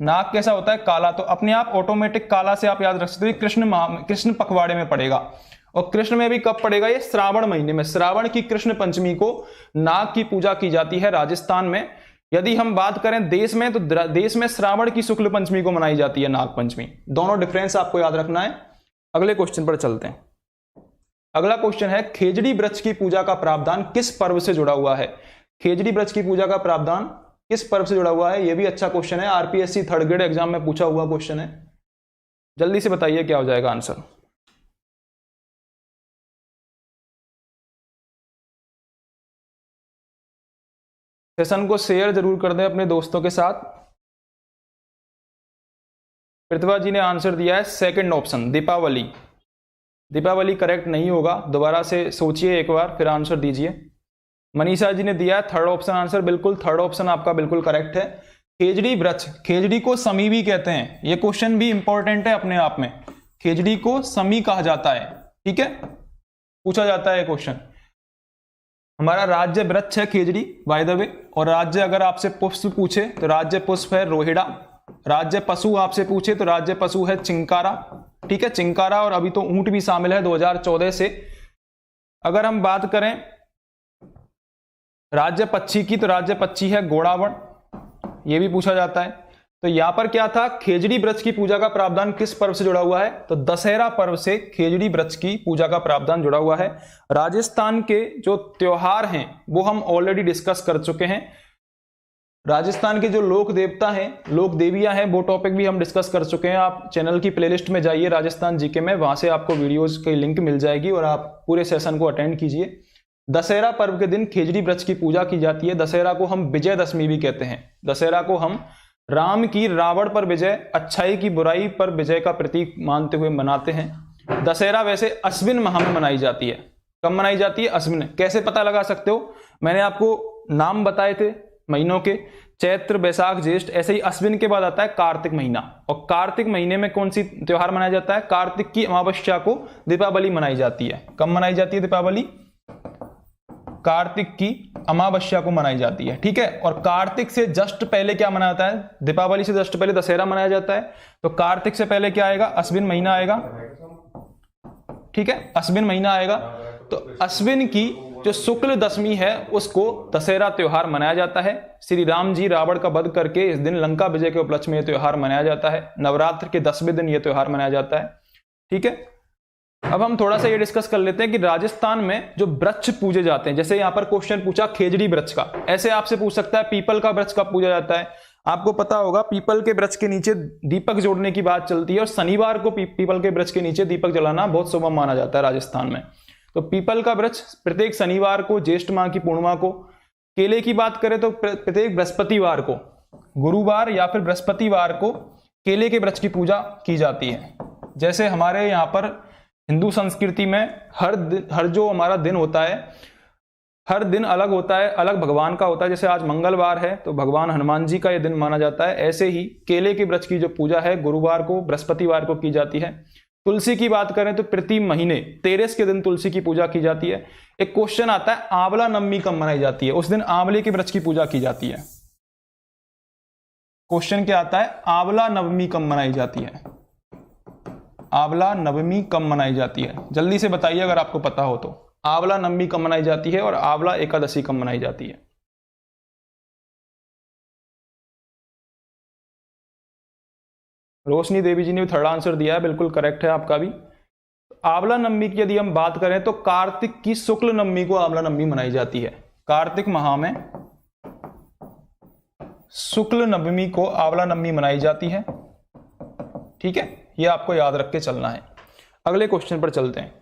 नाग कैसा होता है? काला। तो अपने आप ऑटोमेटिक काला से आप याद रख सकते हो, कृष्ण पखवाड़े में पड़ेगा। और कृष्ण में भी कब पड़ेगा? ये श्रावण महीने में, श्रावण की कृष्ण पंचमी को नाग की पूजा की जाती है राजस्थान में। यदि हम बात करें देश में, तो देश में श्रावण की शुक्ल पंचमी को मनाई जाती है नाग पंचमी। दोनों डिफरेंस आपको याद रखना है। अगले क्वेश्चन पर चलते हैं। अगला क्वेश्चन है, खेजड़ी वृक्ष की पूजा का प्रावधान किस पर्व से जुड़ा हुआ है? खेजड़ी वृक्ष की पूजा का प्रावधान किस पर्व से जुड़ा हुआ है? यह भी अच्छा क्वेश्चन है, आरपीएससी थर्ड ग्रेड एग्जाम में पूछा हुआ क्वेश्चन है। जल्दी से बताइए क्या हो जाएगा आंसर। सेशन को शेयर जरूर कर दें अपने दोस्तों के साथ। प्रतिभा जी ने आंसर दिया है second option, Deepavali. Deepavali correct नहीं होगा, दोबारा से सोचिए एक बार फिर आंसर दीजिए। मनीषा जी ने दिया है थर्ड ऑप्शन आंसर, बिल्कुल थर्ड ऑप्शन आपका बिल्कुल करेक्ट है। खेजड़ी वृक्ष, खेजड़ी को समी भी कहते हैं, यह क्वेश्चन भी इंपॉर्टेंट है अपने आप में। खेजड़ी को समी कहा जाता है, ठीक है, पूछा जाता है क्वेश्चन। हमारा राज्य वृक्ष है खेजड़ी बाय द वे। और राज्य अगर आपसे पुष्प पूछे तो राज्य पुष्प है रोहिड़ा। राज्य पशु आपसे पूछे तो राज्य पशु है चिंकारा, ठीक है, चिंकारा। और अभी तो ऊंट भी शामिल है 2014 से। अगर हम बात करें राज्य पक्षी की तो राज्य पक्षी है घोड़ावण, यह भी पूछा जाता है। तो यहां पर क्या था, खेजड़ी वृक्ष की पूजा का प्रावधान किस पर्व से जुड़ा हुआ है? तो दशहरा पर्व से खेजड़ी वृक्ष की पूजा का प्रावधान जुड़ा हुआ है। राजस्थान के जो त्योहार हैं वो हम ऑलरेडी डिस्कस कर चुके हैं। राजस्थान के जो लोक देवता हैं, लोक देवियां हैं, वो टॉपिक भी हम डिस्कस कर चुके हैं। आप चैनल की प्लेलिस्ट में जाइए राजस्थान जीके में, वहां से आपको वीडियोज की लिंक मिल जाएगी और आप पूरे सेशन को अटेंड कीजिए। दशहरा पर्व के दिन खेजड़ी वृक्ष की पूजा की जाती है। दशहरा को हम विजयदशमी भी कहते हैं। दशहरा को हम राम की रावण पर विजय, अच्छाई की बुराई पर विजय का प्रतीक मानते हुए मनाते हैं। दशहरा वैसे अश्विन माह में मनाई जाती है। कब मनाई जाती है? अश्विन। कैसे पता लगा सकते हो? मैंने आपको नाम बताए थे महीनों के, चैत्र, बैसाख, ज्येष्ठ, ऐसे ही अश्विन के बाद आता है कार्तिक महीना। और कार्तिक महीने में कौन सी त्योहार मनाया जाता है? कार्तिक की अमावस्या को दीपावली मनाई जाती है। कब मनाई जाती है दीपावली? कार्तिक की अमावस्या को मनाई जाती है, ठीक है। और कार्तिक से जस्ट पहले क्या मनाया जाता है? दीपावली से जस्ट पहले दशहरा मनाया जाता है। तो कार्तिक से पहले क्या आएगा? अश्विन महीना आएगा, ठीक है, अश्विन महीना आएगा। तो अश्विन की जो शुक्ल दशमी है उसको दशहरा त्योहार मनाया जाता है। श्री राम जी रावण का वध करके इस दिन लंका विजय के उपलक्ष्य में यह त्योहार मनाया जाता है। नवरात्र के 10वें दिन यह त्योहार मनाया जाता है, ठीक है। अब हम थोड़ा सा ये डिस्कस कर लेते हैं कि राजस्थान में जो वृक्ष पूजे जाते हैं, जैसे यहां पर क्वेश्चन पूछा खेजड़ी वृक्ष का, ऐसे आपसे पूछ सकता है पीपल का वृक्ष कब पूजा जाता है। आपको पता होगा पीपल के वृक्ष के नीचे दीपक जोड़ने की बात चलती है और शनिवार को पीपल के वृक्ष के नीचे दीपक जलाना बहुत शुभ माना जाता है राजस्थान में। तो पीपल का वृक्ष प्रत्येक शनिवार को, ज्येष्ठ माह की पूर्णिमा को। केले की बात करें तो प्रत्येक बृहस्पतिवार को, गुरुवार या फिर बृहस्पतिवार को केले के वृक्ष की पूजा की जाती है। जैसे हमारे यहाँ पर हिंदू संस्कृति में हर जो हमारा दिन होता है, हर दिन अलग होता है, अलग भगवान का होता है। जैसे आज मंगलवार है तो भगवान हनुमान जी का यह दिन माना जाता है। ऐसे ही केले के वृक्ष की जो पूजा है गुरुवार को, बृहस्पतिवार को की जाती है। तुलसी की बात करें तो प्रति महीने 13 के दिन तुलसी की पूजा की जाती है। एक क्वेश्चन आता है आंवला नवमी कब मनाई जाती है? उस दिन आंवले के वृक्ष की पूजा की जाती है। क्वेश्चन क्या आता है? आंवला नवमी कब मनाई जाती है? आंवला नवमी कब मनाई जाती है? जल्दी से बताइए अगर आपको पता हो तो। आंवला नवमी कब मनाई जाती है और आंवला एकादशी कब मनाई जाती है? रोशनी देवी जी ने भी थर्ड आंसर दिया है, बिल्कुल करेक्ट है आपका भी। आंवला नवमी की यदि हम बात करें तो कार्तिक की शुक्ल नवमी को आंवला नवमी मनाई जाती है। कार्तिक माह में शुक्ल नवमी को आंवला नवमी मनाई जाती है, ठीक है, यह आपको याद रख के चलना है। अगले क्वेश्चन पर चलते हैं।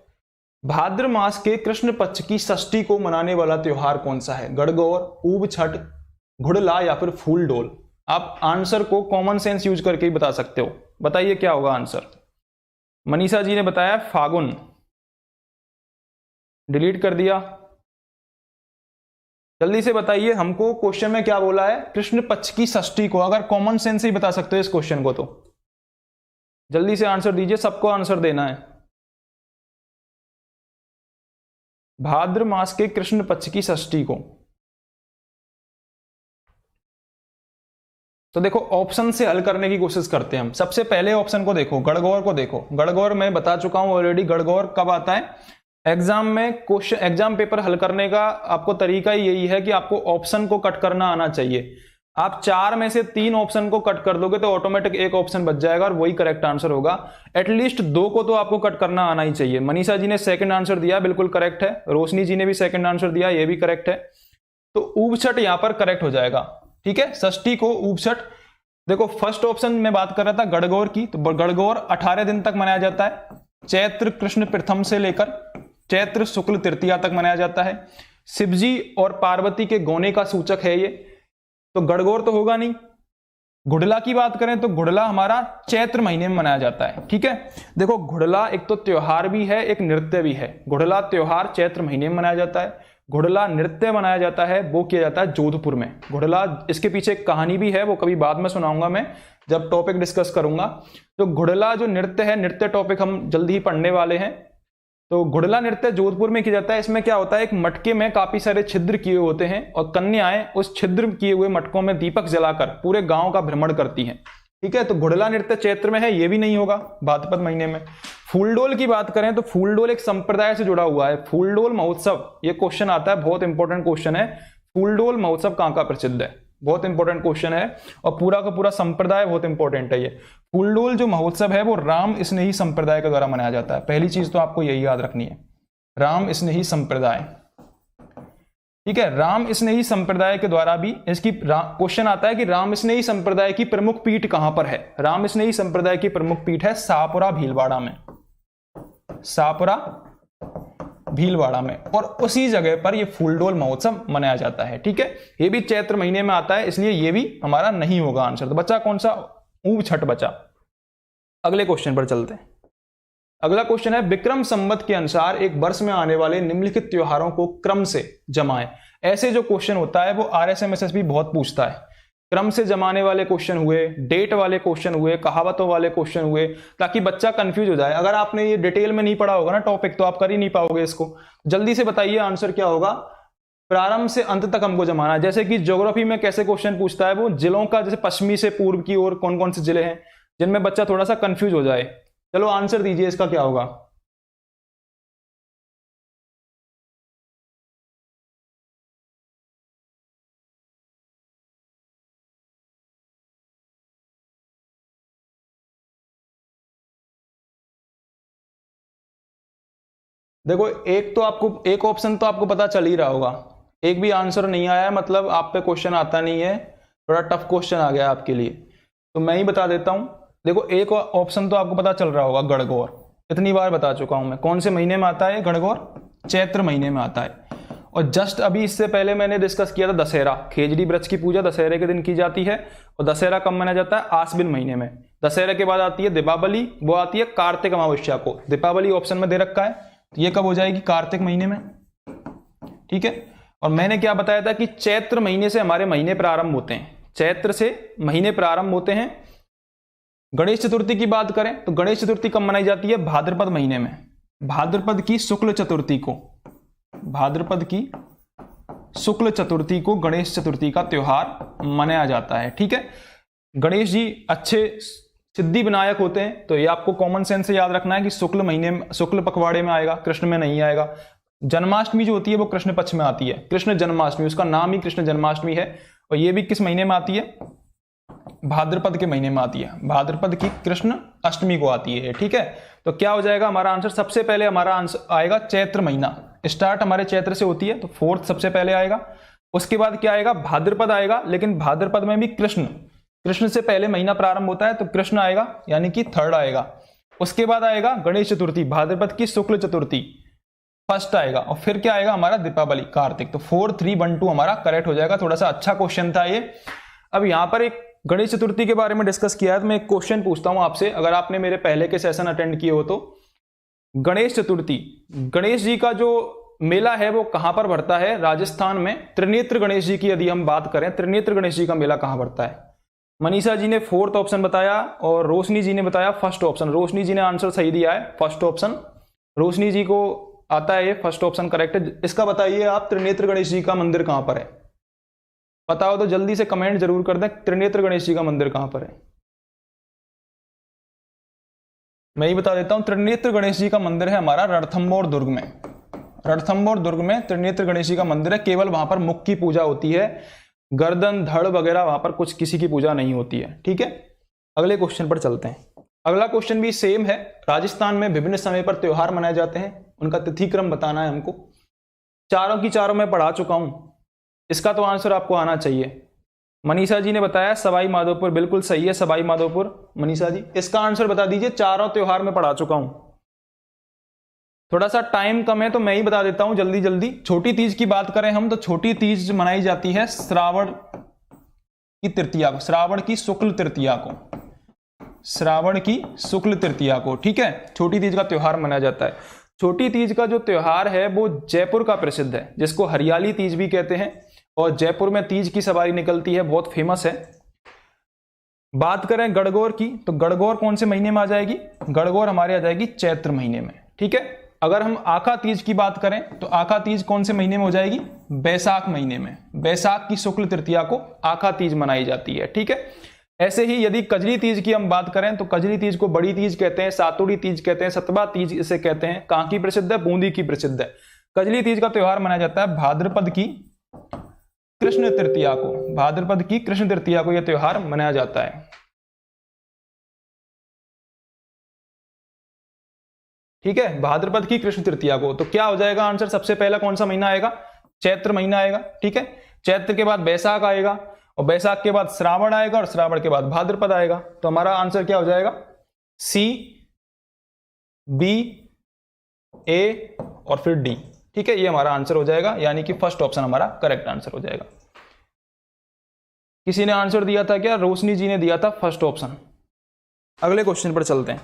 भाद्र मास के कृष्ण पक्ष की षष्ठी को मनाने वाला त्योहार कौन सा है? गणगौर, ऊब छठ, घुड़ला या फिर फूल डोल? आप आंसर को कॉमन सेंस यूज करके ही बता सकते हो। बताइए क्या होगा आंसर। मनीषा जी ने बताया फागुन, डिलीट कर दिया। जल्दी से बताइए हमको क्वेश्चन में क्या बोला है, कृष्ण पक्ष की षष्ठी को। अगर कॉमन सेंस से ही बता सकते हो इस क्वेश्चन को तो जल्दी से आंसर दीजिए, सबको आंसर देना है। भाद्र मास के कृष्ण पक्ष की षष्ठी को। तो देखो ऑप्शन से हल करने की कोशिश करते हैं हम। सबसे पहले ऑप्शन को देखो, गणगौर को देखो। गणगौर मैं बता चुका हूं ऑलरेडी, गणगौर कब आता है एग्जाम में। क्वेश्चन एग्जाम पेपर हल करने का आपको तरीका ही यही है कि आपको ऑप्शन को कट करना आना चाहिए। आप 4 में से 3 ऑप्शन को कट कर दोगे तो ऑटोमेटिक एक ऑप्शन बच जाएगा और वही करेक्ट आंसर होगा। एटलीस्ट 2 को तो आपको कट करना आना ही चाहिए। मनीषा जी ने सेकंड आंसर दिया, बिल्कुल करेक्ट है। रोशनी जी ने भी सेकंड आंसर दिया, ये भी करेक्ट है। तो ऊपछट यहां पर करेक्ट हो जाएगा, ठीक है। षष्ठी को ऊपछट। देखो फर्स्ट ऑप्शन में बात कर रहा था गणगौर की, तो गणगौर 18 दिन तक मनाया जाता है। चैत्र कृष्ण प्रथम से लेकर चैत्र शुक्ल तृतीया तक मनाया जाता है। शिवजी और पार्वती के गौने का सूचक है ये, तो गणगौर तो होगा नहीं। घुड़ला की बात करें तो घुड़ला हमारा चैत्र महीने में मनाया जाता है, ठीक है। देखो घुड़ला एक तो त्योहार भी है, एक नृत्य भी है। घुड़ला त्योहार चैत्र महीने में मनाया जाता है, घुड़ला नृत्य मनाया जाता है, वो किया जाता है जोधपुर में। घुड़ला, इसके पीछे एक कहानी भी है, वो कभी बाद में सुनाऊंगा मैं जब टॉपिक डिस्कस करूंगा। तो घुड़ला जो नृत्य है, नृत्य टॉपिक हम जल्दी ही पढ़ने वाले हैं। तो घुड़ला नृत्य जोधपुर में किया जाता है। इसमें क्या होता है, एक मटके में काफी सारे छिद्र किए होते हैं और कन्याएं उस छिद्र किए हुए मटकों में दीपक जलाकर पूरे गांव का भ्रमण करती हैं, ठीक है। तो घुड़ला नृत्य चैत्र में है, ये भी नहीं होगा, भाद्रपद महीने में। फूलडोल की बात करें तो फूलडोल एक संप्रदाय से जुड़ा हुआ है। फूलडोल महोत्सव, ये क्वेश्चन आता है, बहुत इंपॉर्टेंट क्वेश्चन है। फूलडोल महोत्सव कहां का प्रसिद्ध है, बहुत इंपॉर्टेंट क्वेश्चन है। और पूरा का पूरा संप्रदाय बहुत इंपॉर्टेंट है। ये फूलडोल जो महोत्सव है वो राम स्नेही संप्रदाय के द्वारा मनाया जाता है। पहली चीज तो आपको यही याद रखनी है, राम स्नेही संप्रदाय, ठीक है। राम स्नेही संप्रदाय के द्वारा भी इसकी क्वेश्चन आता है कि राम स्नेही संप्रदाय की प्रमुख पीठ कहां पर है। राम स्नेही संप्रदाय की प्रमुख पीठ है शाहपुरा भीलवाड़ा में, शाहपुरा भीलवाड़ा में। और उसी जगह पर यह फूलडोल महोत्सव मनाया जाता है, ठीक है। ये भी चैत्र महीने में आता है, इसलिए ये भी हमारा नहीं होगा आंसर। तो बचा कौन सा, ऊपछठ बचा। अगले क्वेश्चन पर चलते हैं। अगला क्वेश्चन है विक्रम संवत के अनुसार एक वर्ष में आने वाले निम्नलिखित त्योहारों को क्रम से जमाएं। ऐसे जो क्वेश्चन होता है वो RSMSS भी बहुत पूछता है। क्रम से जमाने वाले क्वेश्चन हुए, डेट वाले क्वेश्चन हुए, कहावतों वाले क्वेश्चन हुए, ताकि बच्चा कंफ्यूज हो जाए। अगर आपने ये डिटेल में नहीं पढ़ा होगा ना टॉपिक, तो आप कर ही नहीं पाओगे इसको। जल्दी से बताइए आंसर क्या होगा। प्रारंभ से अंत तक हमको जमाना। जैसे कि ज्योग्राफी में कैसे क्वेश्चन पूछता है वो, जिलों का, जैसे पश्चिमी से पूर्व की ओर कौन कौन से जिले हैं, जिनमें बच्चा थोड़ा सा कंफ्यूज हो जाए। चलो आंसर दीजिए, इसका क्या होगा। देखो एक ऑप्शन तो आपको पता चल ही रहा होगा। एक भी आंसर नहीं आया है, मतलब आप पे क्वेश्चन आता नहीं है, थोड़ा टफ क्वेश्चन आ गया आपके लिए। तो मैं ही बता देता हूं। देखो एक ऑप्शन तो आपको पता चल रहा होगा, गणगौर। इतनी बार बता चुका हूं मैं। कौन से महीने में आता है गणगौर, चैत्र महीने में आता है। और जस्ट अभी इससे पहले मैंने डिस्कस किया था दशहरा, खेजड़ी वृक्ष की पूजा दशहरे के दिन की जाती है। और दशहरा कब मनाया जाता है, आश्विन महीने में। दशहरे के बाद आती है दीपावली, वो आती है कार्तिक अमावस्या को। दीपावली ऑप्शन में दे रखा है, तो ये कब हो जाएगी, कार्तिक महीने में, ठीक है। और मैंने क्या बताया था कि चैत्र महीने से हमारे महीने प्रारंभ होते हैं, चैत्र से महीने प्रारंभ होते हैं। गणेश चतुर्थी की बात करें तो गणेश चतुर्थी कब मनाई जाती है, भाद्रपद महीने में। भाद्रपद की शुक्ल चतुर्थी को, भाद्रपद की शुक्ल चतुर्थी को गणेश चतुर्थी का त्योहार मनाया जाता है, ठीक है। गणेश जी अच्छे सिद्धि विनायक होते हैं, तो ये आपको कॉमन सेंस से याद रखना है कि शुक्ल महीने में, शुक्ल पखवाड़े में आएगा, कृष्ण में नहीं आएगा। जन्माष्टमी जो होती है वो कृष्ण पक्ष में आती है, कृष्ण जन्माष्टमी, उसका नाम ही कृष्ण जन्माष्टमी है। और ये भी किस महीने में आती है, भाद्रपद के महीने में आती है। भाद्रपद की कृष्ण अष्टमी को आती है, ठीक है। तो क्या हो जाएगा हमारा आंसर, सबसे पहले हमारा आंसर आएगा चैत्र महीना। स्टार्ट हमारे चैत्र से होती है, तो 4th सबसे पहले आएगा। उसके बाद क्या आएगा, भाद्रपद आएगा, लेकिन भाद्रपद में भी कृष्ण से पहले महीना प्रारंभ होता है, तो कृष्ण आएगा, यानी कि 3rd आएगा। उसके बाद आएगा गणेश चतुर्थी, भाद्रपद की शुक्ल चतुर्थी 1st आएगा। और फिर क्या आएगा हमारा, दीपावली, कार्तिक। तो 4, 3, 1, 2 हमारा करेक्ट हो जाएगा। थोड़ा सा अच्छा क्वेश्चन था ये। अब यहां पर एक गणेश चतुर्थी के बारे में डिस्कस किया है, तो मैं एक क्वेश्चन पूछता हूं आपसे, अगर आपने मेरे पहले के सेशन अटेंड किए हो तो। गणेश चतुर्थी, गणेश जी का जो मेला है वो कहां पर भरता है? राजस्थान में त्रिनेत्र गणेश जी की यदि हम बात करें, त्रिनेत्र गणेश जी का मेला कहां भरता है? मनीषा जी ने फोर्थ ऑप्शन बताया और रोशनी जी ने बताया फर्स्ट ऑप्शन। रोशनी जी ने आंसर सही दिया है, फर्स्ट ऑप्शन। रोशनी जी को आता है ये फर्स्ट ऑप्शन करेक्ट है। इसका बताइए आप, त्रिनेत्र गणेश जी का मंदिर कहां पर है? पता हो तो जल्दी से कमेंट जरूर कर दें, त्रिनेत्र गणेश जी का मंदिर कहां पर है। मैं ही बता देता हूं, त्रिनेत्र गणेश जी का मंदिर है हमारा रणथंभौर दुर्ग में। रणथंभौर दुर्ग में त्रिनेत्र गणेश जी का मंदिर है। केवल वहां पर मुख की पूजा होती है, गर्दन धड़ वगैरह वहां पर कुछ किसी की पूजा नहीं होती है। ठीक है, अगले क्वेश्चन पर चलते हैं। अगला क्वेश्चन भी सेम है। राजस्थान में विभिन्न समय पर त्योहार मनाए जाते हैं, उनका तिथि क्रम बताना है हमको। चारों की चारों मैं पढ़ा चुका हूं, इसका तो आंसर आपको आना चाहिए। मनीषा जी ने बताया सवाई माधोपुर, बिल्कुल सही है सवाई माधोपुर। मनीषा जी इसका आंसर बता दीजिए। चारों त्योहार में पढ़ा चुका हूं, थोड़ा सा टाइम कम है तो मैं ही बता देता हूं जल्दी जल्दी। छोटी तीज की बात करें हम तो छोटी तीज मनाई जाती है श्रावण की तृतीया को, श्रावण की शुक्ल तृतीया को, श्रावण की शुक्ल तृतीया को। ठीक है, छोटी तीज का त्योहार मनाया जाता है। छोटी तीज का जो त्योहार है वो जयपुर का प्रसिद्ध है, जिसको हरियाली तीज भी कहते हैं, और जयपुर में तीज की सवारी निकलती है, बहुत फेमस है। बात करें गणगौर की तो गणगौर कौन से महीने में आ जाएगी? गणगौर हमारे आ जाएगी चैत्र महीने में। ठीक है, अगर हम आखा तीज की बात करें तो आखा तीज कौन से महीने में हो जाएगी? बैसाख महीने में। बैसाख की शुक्ल तृतीया को आखा तीज मनाई जाती है। ठीक है, ऐसे ही यदि कजरी तीज की हम बात करें तो कजरी तीज को बड़ी तीज कहते हैं, सातुड़ी तीज कहते हैं, सतवा तीज इसे कहते हैं। कहां की प्रसिद्ध है? बूंदी की प्रसिद्ध है। कजरी तीज का त्योहार मनाया जाता है भाद्रपद की कृष्ण तृतीया को, भाद्रपद की कृष्ण तृतीया को यह त्योहार मनाया जाता है। ठीक है, भाद्रपद की कृष्ण तृतीया को। तो क्या हो जाएगा आंसर? सबसे पहला कौन सा महीना आएगा? चैत्र महीना आएगा। ठीक है, चैत्र के बाद बैसाख आएगा, और बैसाख के बाद श्रावण आएगा, और श्रावण के बाद भाद्रपद आएगा। तो हमारा आंसर क्या हो जाएगा? सी, बी, ए और फिर डी। ठीक है, ये हमारा आंसर हो जाएगा, यानी कि फर्स्ट ऑप्शन हमारा करेक्ट आंसर हो जाएगा। किसी ने आंसर दिया था क्या? रोशनी जी ने दिया था फर्स्ट ऑप्शन। अगले क्वेश्चन पर चलते हैं।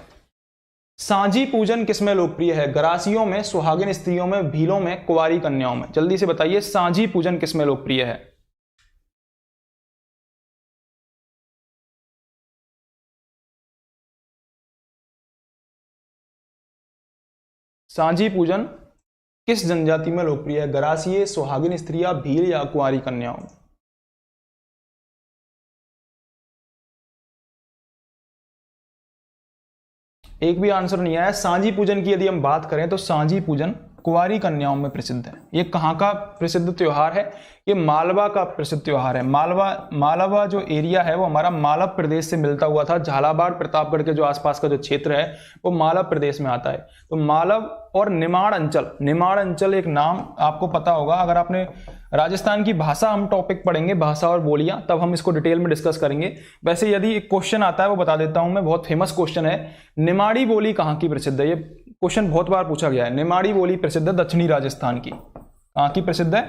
सांझी पूजन किसमें लोकप्रिय है? गरासियों में, सुहागिन स्त्रियों में, भीलों में, कुंवारी कन्याओं में? जल्दी से बताइए, सांझी पूजन किसमें लोकप्रिय है? सांझी पूजन किस जनजाति में लोकप्रिय है? गरासिये, सुहागिन स्त्रियां, भील या कुंवारी कन्याओं? एक भी आंसर नहीं आया। सांझी पूजन की यदि हम बात करें तो सांझी पूजन कुंवारी कन्याओं में प्रसिद्ध है। ये कहाँ का प्रसिद्ध त्योहार है? ये मालवा का प्रसिद्ध त्योहार है। मालवा जो एरिया है वो हमारा मालव प्रदेश से मिलता हुआ था। झालावाड़ प्रतापगढ़ के जो आसपास का जो क्षेत्र है वो मालव प्रदेश में आता है। तो मालव और निमाड़ अंचल, निमाड़ अंचल एक नाम आपको पता होगा। अगर आपने राजस्थान की भाषा, हम टॉपिक पढ़ेंगे भाषा और बोलियां, तब हम इसको डिटेल में डिस्कस करेंगे। वैसे यदि एक क्वेश्चन आता है वो बता देता हूं मैं, बहुत फेमस क्वेश्चन है। निमाड़ी बोली कहाँ की प्रसिद्ध है? ये क्वेश्चन बहुत बार पूछा गया है। निमाड़ी बोली प्रसिद्ध है दक्षिणी राजस्थान की। कहाँ की प्रसिद्ध है?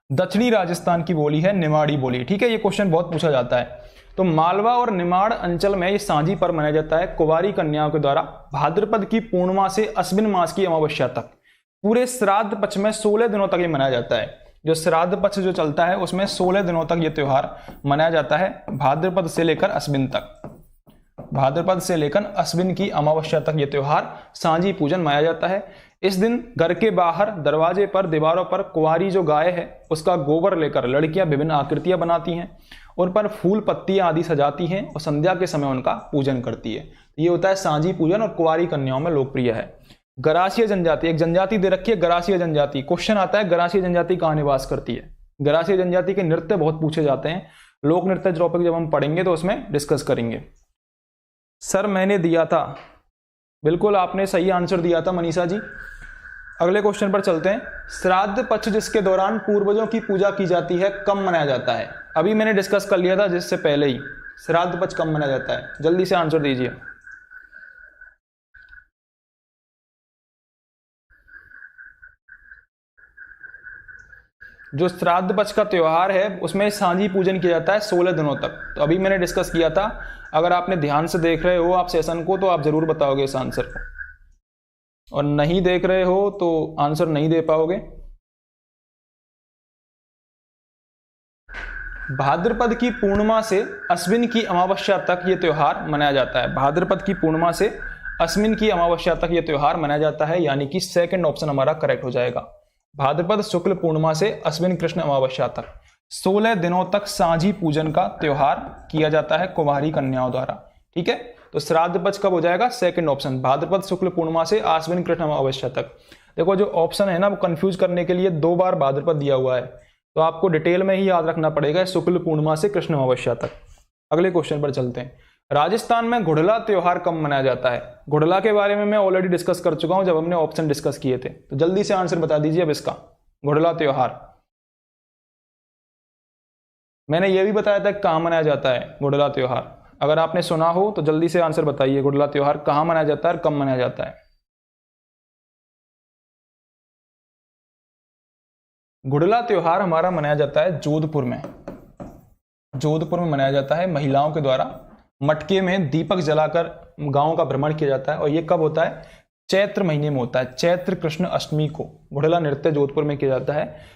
दक्षिणी राजस्थान की बोली है निमाड़ी बोली। ठीक है, ये क्वेश्चन बहुत पूछा जाता है। तो मालवा और निमाड़ अंचल में ये सांझी पर्व मनाया जाता है कुंवारी कन्याओं के द्वारा भाद्रपद की पूर्णिमा से अश्विन मास की अमावस्या तक। पूरे श्राद्ध पक्ष में 16 दिनों तक ये मनाया जाता है। जो श्राद्ध पक्ष जो चलता है उसमें 16 दिनों तक ये त्योहार मनाया जाता है, भाद्रपद से लेकर अश्विन तक। भाद्रपद से लेकर अश्विन की अमावस्या तक ये त्योहार सांझी पूजन मनाया जाता है। इस दिन घर के बाहर, दरवाजे पर, दीवारों पर कुंवारी जो गाय है उसका गोबर लेकर लड़कियां विभिन्न आकृतियां बनाती हैं, उन पर फूल पत्तियां आदि सजाती हैं और संध्या के समय उनका पूजन करती है। ये होता है सांझी पूजन और कुंवारी कन्याओं में लोकप्रिय है। गरासिया जनजाति, एक जनजाति दे रखी है गरासिया जनजाति। क्वेश्चन आता है गरासिया जनजाति कहाँ निवास करती है? गरासिया जनजाति के नृत्य बहुत पूछे जाते हैं। लोक नृत्य टॉपिक जब हम पढ़ेंगे तो उसमें डिस्कस करेंगे। सर मैंने दिया था, बिल्कुल आपने सही आंसर दिया था मनीषा जी। अगले क्वेश्चन पर चलते हैं। श्राद्ध पक्ष जिसके दौरान पूर्वजों की पूजा की जाती है कब मनाया जाता है? अभी मैंने डिस्कस कर लिया था जिससे पहले ही। श्राद्ध पक्ष कब मनाया जाता है? जल्दी से आंसर दीजिए। जो श्राद्ध पक्ष का त्योहार है उसमें सांझी पूजन किया जाता है 16 दिनों तक। तो अभी मैंने डिस्कस किया था। अगर आपने ध्यान से देख रहे हो आप सेशन को तो आप जरूर बताओगे इस आंसर को, और नहीं देख रहे हो तो आंसर नहीं दे पाओगे। भाद्रपद की पूर्णिमा से अश्विन की अमावस्या तक ये त्योहार मनाया जाता है। भाद्रपद की पूर्णिमा से अश्विन की अमावस्या तक ये त्योहार मनाया जाता है, यानी कि सेकंड ऑप्शन हमारा करेक्ट हो जाएगा। भाद्रपद शुक्ल पूर्णिमा से अश्विन कृष्ण अमावस्या तक 16 दिनों तक सांझी पूजन का त्योहार किया जाता है कुमारी कन्याओं द्वारा। ठीक है, तो श्राद्ध पक्ष कब हो जाएगा? सेकंड ऑप्शन, भाद्रपद शुक्ल पूर्णिमा से अश्विन कृष्ण अमावस्या तक। देखो जो ऑप्शन है ना, वो कंफ्यूज करने के लिए 2 बार भाद्रपद दिया हुआ है, तो आपको डिटेल में ही याद रखना पड़ेगा शुक्ल पूर्णिमा से कृष्ण अमावस्या तक। अगले क्वेश्चन पर चलते हैं। राजस्थान में घुड़ला त्योहार कब मनाया जाता है? घुड़ला के बारे में मैं ऑलरेडी डिस्कस कर चुका हूं जब हमने ऑप्शन डिस्कस किए थे, तो जल्दी से आंसर बता दीजिए अब इसका। घुड़ला त्योहार मैंने ये भी बताया था कहां मनाया जाता है घुड़ला त्योहार, अगर आपने सुना हो तो जल्दी से आंसर बताइए। घुड़ला त्योहार कहां मनाया जाता है और कब मनाया जाता है? घुड़ला त्योहार हमारा मनाया जाता है जोधपुर में। जोधपुर में मनाया जाता है, महिलाओं के द्वारा मटके में दीपक जलाकर गांव का भ्रमण किया जाता है। और ये कब होता है? चैत्र महीने में होता है, चैत्र कृष्ण अष्टमी को घुड़ला नृत्य जोधपुर में किया जाता है।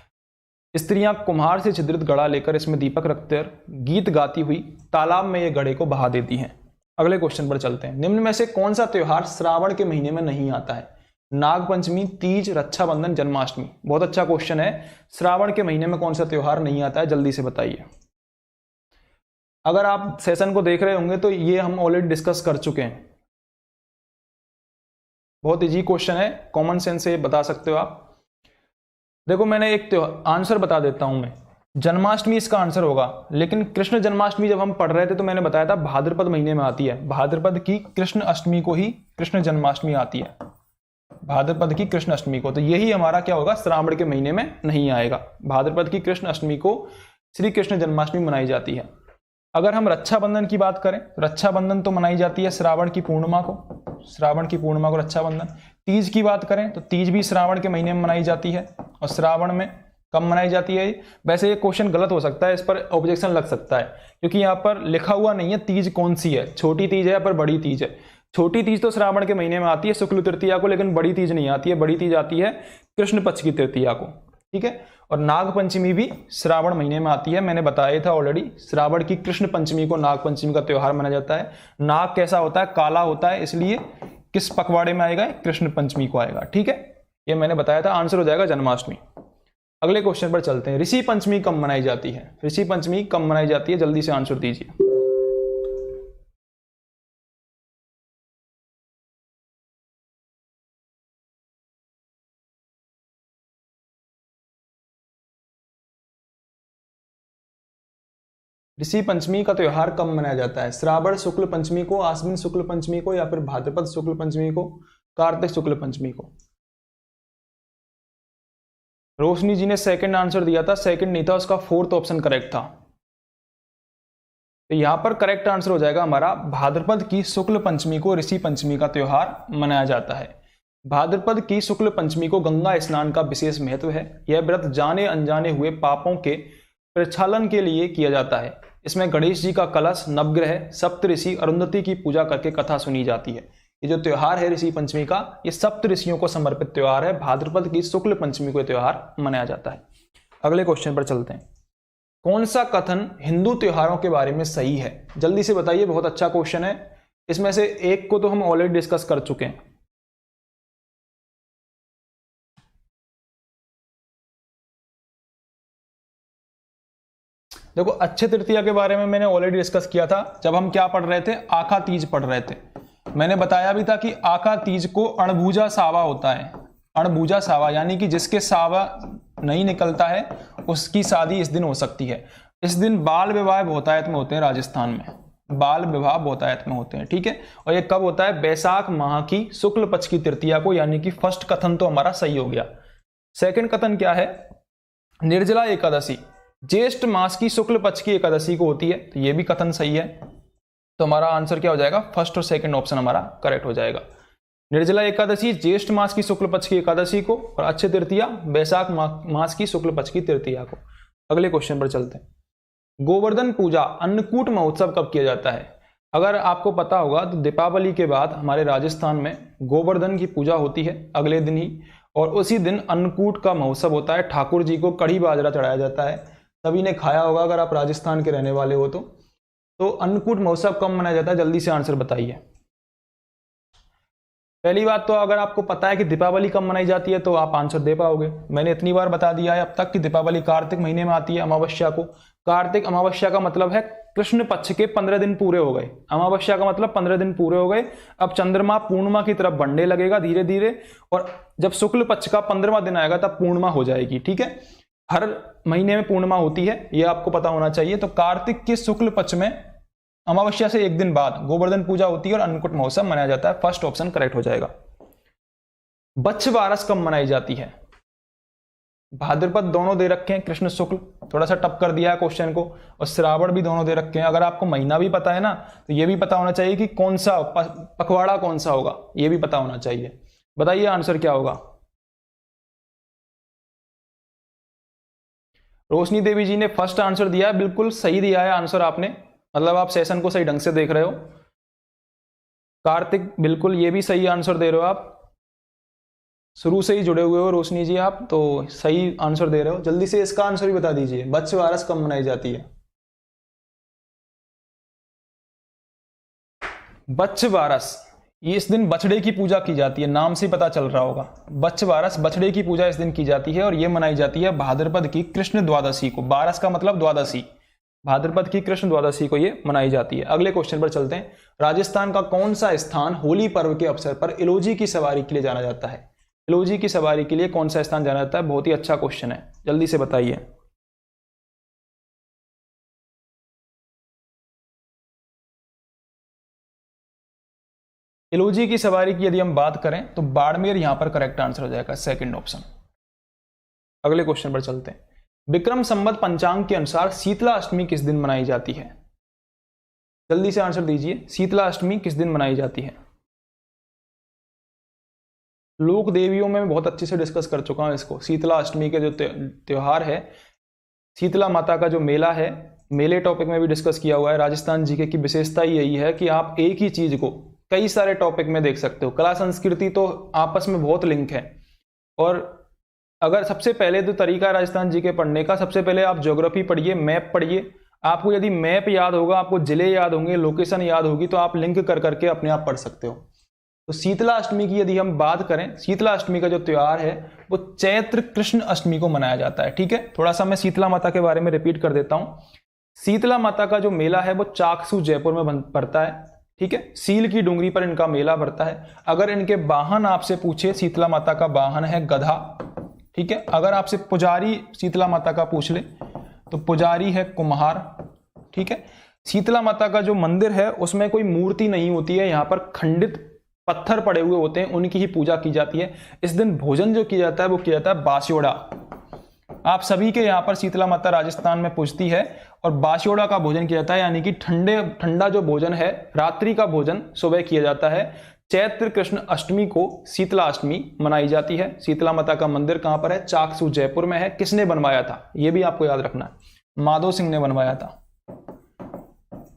स्त्रियां कुम्हार से छिद्रित घड़ा लेकर इसमें दीपक रखकर गीत गाती हुई तालाब में ये घड़े को बहा देती हैं। अगले क्वेश्चन पर चलते हैं। निम्न में से कौन सा त्योहार श्रावण के महीने में नहीं आता है? नागपंचमी, तीज, रक्षाबंधन, जन्माष्टमी। बहुत अच्छा क्वेश्चन है। श्रावण के महीने में कौन सा त्योहार नहीं आता है, जल्दी से बताइए। अगर आप सेशन को देख रहे होंगे तो ये हम ऑलरेडी डिस्कस कर चुके हैं। बहुत इजी क्वेश्चन है, कॉमन सेंस से बता सकते हो आप। देखो मैंने एक आंसर बता देता हूं मैं, जन्माष्टमी इसका आंसर होगा, लेकिन कृष्ण जन्माष्टमी जब हम पढ़ रहे थे तो मैंने बताया था भाद्रपद महीने में आती है। भाद्रपद की कृष्ण अष्टमी को ही कृष्ण जन्माष्टमी आती है, भाद्रपद की कृष्ण अष्टमी को। तो यही हमारा क्या होगा? श्रावण के महीने में नहीं आएगा। भाद्रपद की कृष्ण अष्टमी को श्री कृष्ण जन्माष्टमी मनाई जाती है। अगर हम रक्षाबंधन की बात करें तो रक्षाबंधन तो मनाई जाती है श्रावण की पूर्णिमा को, श्रावण की पूर्णिमा को रक्षाबंधन। तीज की बात करें तो तीज भी श्रावण के महीने में मनाई जाती है। और श्रावण में कब मनाई जाती है? वैसे ये क्वेश्चन गलत हो सकता है, इस पर ऑब्जेक्शन लग सकता है, क्योंकि यहाँ पर लिखा हुआ नहीं है तीज कौन सी है, छोटी तीज है या पर बड़ी तीज है। छोटी तीज तो श्रावण के महीने में आती है शुक्ल तृतीया को, लेकिन बड़ी तीज नहीं आती है। बड़ी तीज आती है कृष्ण पक्ष की तृतीया को। ठीक है, और नाग पंचमी भी श्रावण महीने में आती है। मैंने बताया था ऑलरेडी, श्रावण की कृष्ण पंचमी को नाग पंचमी का त्योहार मनाया जाता है। नाग कैसा होता है? काला होता है, इसलिए किस पखवाड़े में आएगा? कृष्ण पंचमी को आएगा। ठीक है, ये मैंने बताया था, आंसर हो जाएगा जन्माष्टमी। अगले क्वेश्चन पर चलते हैं। ऋषि पंचमी कब मनाई जाती है? ऋषि पंचमी कब मनाई जाती है, जल्दी से आंसर दीजिए। ऋषि पंचमी का त्योहार कब मनाया जाता है? श्रावण शुक्ल पंचमी को, आश्विन शुक्ल पंचमी को, या फिर भाद्रपद शुक्ल पंचमी को, कार्तिक शुक्ल पंचमी को? रोशनी जी ने सेकंड आंसर दिया था, सेकंड नहीं था, उसका फोर्थ ऑप्शन करेक्ट था। तो यहां पर करेक्ट आंसर हो जाएगा हमारा, भाद्रपद की शुक्ल पंचमी को ऋषि पंचमी का त्योहार मनाया जाता है। भाद्रपद की शुक्ल पंचमी को गंगा स्नान का विशेष महत्व है। यह व्रत जाने अनजाने हुए पापों के प्रक्षालन के लिए किया जाता है। इसमें गणेश जी का कलश, नवग्रह, सप्त ऋषि, अरुंधति की पूजा करके कथा सुनी जाती है। ये जो त्योहार है ऋषि पंचमी का, ये सप्त ऋषियों को समर्पित त्योहार है। भाद्रपद की शुक्ल पंचमी को त्योहार मनाया जाता है। अगले क्वेश्चन पर चलते हैं। कौन सा कथन हिंदू त्योहारों के बारे में सही है? जल्दी से बताइए, बहुत अच्छा क्वेश्चन है। इसमें से एक को तो हम ऑलरेडी डिस्कस कर चुके हैं। देखो अक्षय तृतीया के बारे में मैंने ऑलरेडी डिस्कस किया था जब हम क्या पढ़ रहे थे, आखा तीज पढ़ रहे थे। मैंने बताया भी था कि आखा तीज को अणभुजा सावा होता है। अणभुजा सावा यानी कि जिसके सावा नहीं निकलता है उसकी शादी इस दिन हो सकती है। इस दिन बाल विवाह बहुतायत में होते हैं, राजस्थान में बाल विवाह बहुतायत में होते हैं। ठीक है, और ये कब होता है? बैसाख माह की शुक्ल पक्ष की तृतीया को, यानी कि फर्स्ट कथन तो हमारा सही हो गया। सेकंड कथन क्या है? निर्जला एकादशी ज्येष्ठ मास की शुक्ल पक्ष की एकादशी को होती है, तो ये भी कथन सही है। तो हमारा आंसर क्या हो जाएगा? फर्स्ट और सेकंड ऑप्शन हमारा करेक्ट हो जाएगा। निर्जला एकादशी ज्येष्ठ मास की शुक्ल पक्ष की एकादशी को, और अक्षय तृतीया बैसाख मास की शुक्ल पक्ष की तृतीया को। अगले क्वेश्चन पर चलते हैं। गोवर्धन पूजा अन्नकूट महोत्सव कब किया जाता है? अगर आपको पता होगा तो दीपावली के बाद हमारे राजस्थान में गोवर्धन की पूजा होती है अगले दिन ही, और उसी दिन अन्नकूट का महोत्सव होता है। ठाकुर जी को कढ़ी बाजरा चढ़ाया जाता है। सभी ने खाया होगा अगर आप राजस्थान के रहने वाले हो तो अन्नकूट महोत्सव कब मनाया जाता है, जल्दी से आंसर बताइए। पहली बात तो अगर आपको पता है कि दीपावली कब मनाई जाती है तो आप आंसर दे पाओगे। मैंने इतनी बार बता दिया है अब तक कि दीपावली कार्तिक महीने में आती है अमावस्या को। कार्तिक अमावस्या का मतलब है कृष्ण पक्ष के 15 दिन पूरे हो गए। अमावस्या का मतलब 15 दिन पूरे हो गए। अब चंद्रमा पूर्णिमा की तरफ बढ़ने लगेगा धीरे धीरे, और जब शुक्ल पक्ष का 15वां दिन आएगा तब पूर्णिमा हो जाएगी। ठीक है, हर महीने में पूर्णिमा होती है, यह आपको पता होना चाहिए। तो कार्तिक के शुक्ल पक्ष में अमावस्या से एक दिन बाद गोवर्धन पूजा होती है और अन्नकूट महोत्सव मनाया जाता है। फर्स्ट ऑप्शन करेक्ट हो जाएगा। बच्छबारस कब मनाई जाती है? भाद्रपद दोनों दे रखे हैं, कृष्ण शुक्ल थोड़ा सा टप कर दिया है क्वेश्चन को, और श्रावण भी दोनों दे रखे हैं। अगर आपको महीना भी पता है ना तो यह भी पता होना चाहिए कि कौन सा पखवाड़ा कौन सा होगा, यह भी पता होना चाहिए। बताइए आंसर क्या होगा। रोशनी देवी जी ने फर्स्ट आंसर दिया है, बिल्कुल सही दिया है आंसर आपने, मतलब आप सेशन को सही ढंग से देख रहे हो। कार्तिक बिल्कुल ये भी सही आंसर दे रहे हो, आप शुरू से ही जुड़े हुए हो रोशनी जी, आप तो सही आंसर दे रहे हो। जल्दी से इसका आंसर भी बता दीजिए, बच्छबारस कब मनाई जाती है? बच्छबारस, ये इस दिन बछड़े की पूजा की जाती है, नाम से पता चल रहा होगा। बच्छबारस, बछड़े की पूजा इस दिन की जाती है और यह मनाई जाती है भाद्रपद की कृष्ण द्वादशी को। बारस का मतलब द्वादशी, भाद्रपद की कृष्ण द्वादशी को ये मनाई जाती है। अगले क्वेश्चन पर चलते हैं। राजस्थान का कौन सा स्थान होली पर्व के अवसर पर इलोजी की सवारी के लिए जाना जाता है? इलोजी की सवारी के लिए कौन सा स्थान जाना जाता है? बहुत ही अच्छा क्वेश्चन है, जल्दी से बताइए। इलोजी की सवारी की यदि हम बात करें तो बाड़मेर यहां पर करेक्ट आंसर हो जाएगा, सेकंड ऑप्शन। अगले क्वेश्चन पर चलते हैं। विक्रम संवत पंचांग के अनुसार शीतला अष्टमी किस दिन मनाई जाती है? जल्दी से आंसर दीजिए, शीतला अष्टमी किस दिन मनाई जाती है? लोक देवियों में मैं बहुत अच्छे से डिस्कस कर चुका हूं इसको। शीतला अष्टमी के जो त्योहार है, शीतला माता का जो मेला है, मेले टॉपिक में भी डिस्कस किया हुआ है। राजस्थान जीके की विशेषता यही है कि आप एक ही चीज को कई सारे टॉपिक में देख सकते हो। कला संस्कृति तो आपस में बहुत लिंक है, और अगर सबसे पहले तो तरीका राजस्थान जीके पढ़ने का, सबसे पहले आप ज्योग्राफी पढ़िए, मैप पढ़िए। आपको यदि मैप याद होगा, आपको जिले याद होंगे, लोकेशन याद होगी, तो आप लिंक कर करके अपने आप पढ़ सकते हो। तो शीतला अष्टमी की यदि हम बात करें, शीतला अष्टमी का जो त्योहार है वो चैत्र कृष्ण अष्टमी को मनाया जाता है। ठीक है, थोड़ा सा मैं शीतला माता के बारे में रिपीट कर देता हूं। शीतला माता का जो मेला है वो चाकसू जयपुर में पड़ता है। ठीक है, सील की डूंगरी पर इनका मेला भरता है। अगर इनके वाहन आपसे पूछे, शीतला माता का वाहन है गधा। ठीक है, अगर आपसे पुजारी शीतला माता का पूछ ले तो पुजारी है कुम्हार। ठीक है, शीतला माता का जो मंदिर है उसमें कोई मूर्ति नहीं होती है, यहाँ पर खंडित पत्थर पड़े हुए होते हैं, उनकी ही पूजा की जाती है। इस दिन भोजन जो किया जाता है वो किया जाता है बास्योड़ा। आप सभी के यहाँ पर शीतला माता राजस्थान में पूजती है और बास्योड़ा का भोजन किया जाता है, यानी कि ठंडा जो भोजन है, रात्रि का भोजन सुबह किया जाता है। चैत्र कृष्ण अष्टमी को शीतला अष्टमी मनाई जाती है। शीतला माता का मंदिर कहां पर है? चाकसू जयपुर में है। किसने बनवाया था यह भी आपको याद रखना है, माधो सिंह ने बनवाया था।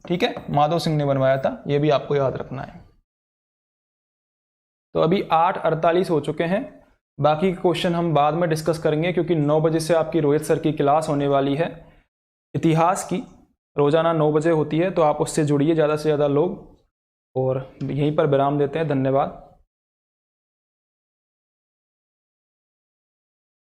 ठीक है, माधो सिंह ने बनवाया था, यह भी आपको याद रखना है। तो अभी 8:48 हो चुके हैं, बाकी क्वेश्चन हम बाद में डिस्कस करेंगे, क्योंकि 9 बजे से आपकी रोहित सर की क्लास होने वाली है इतिहास की, रोजाना 9 बजे होती है, तो आप उससे जुड़िए ज़्यादा से ज़्यादा लोग। और यहीं पर विराम देते हैं, धन्यवाद।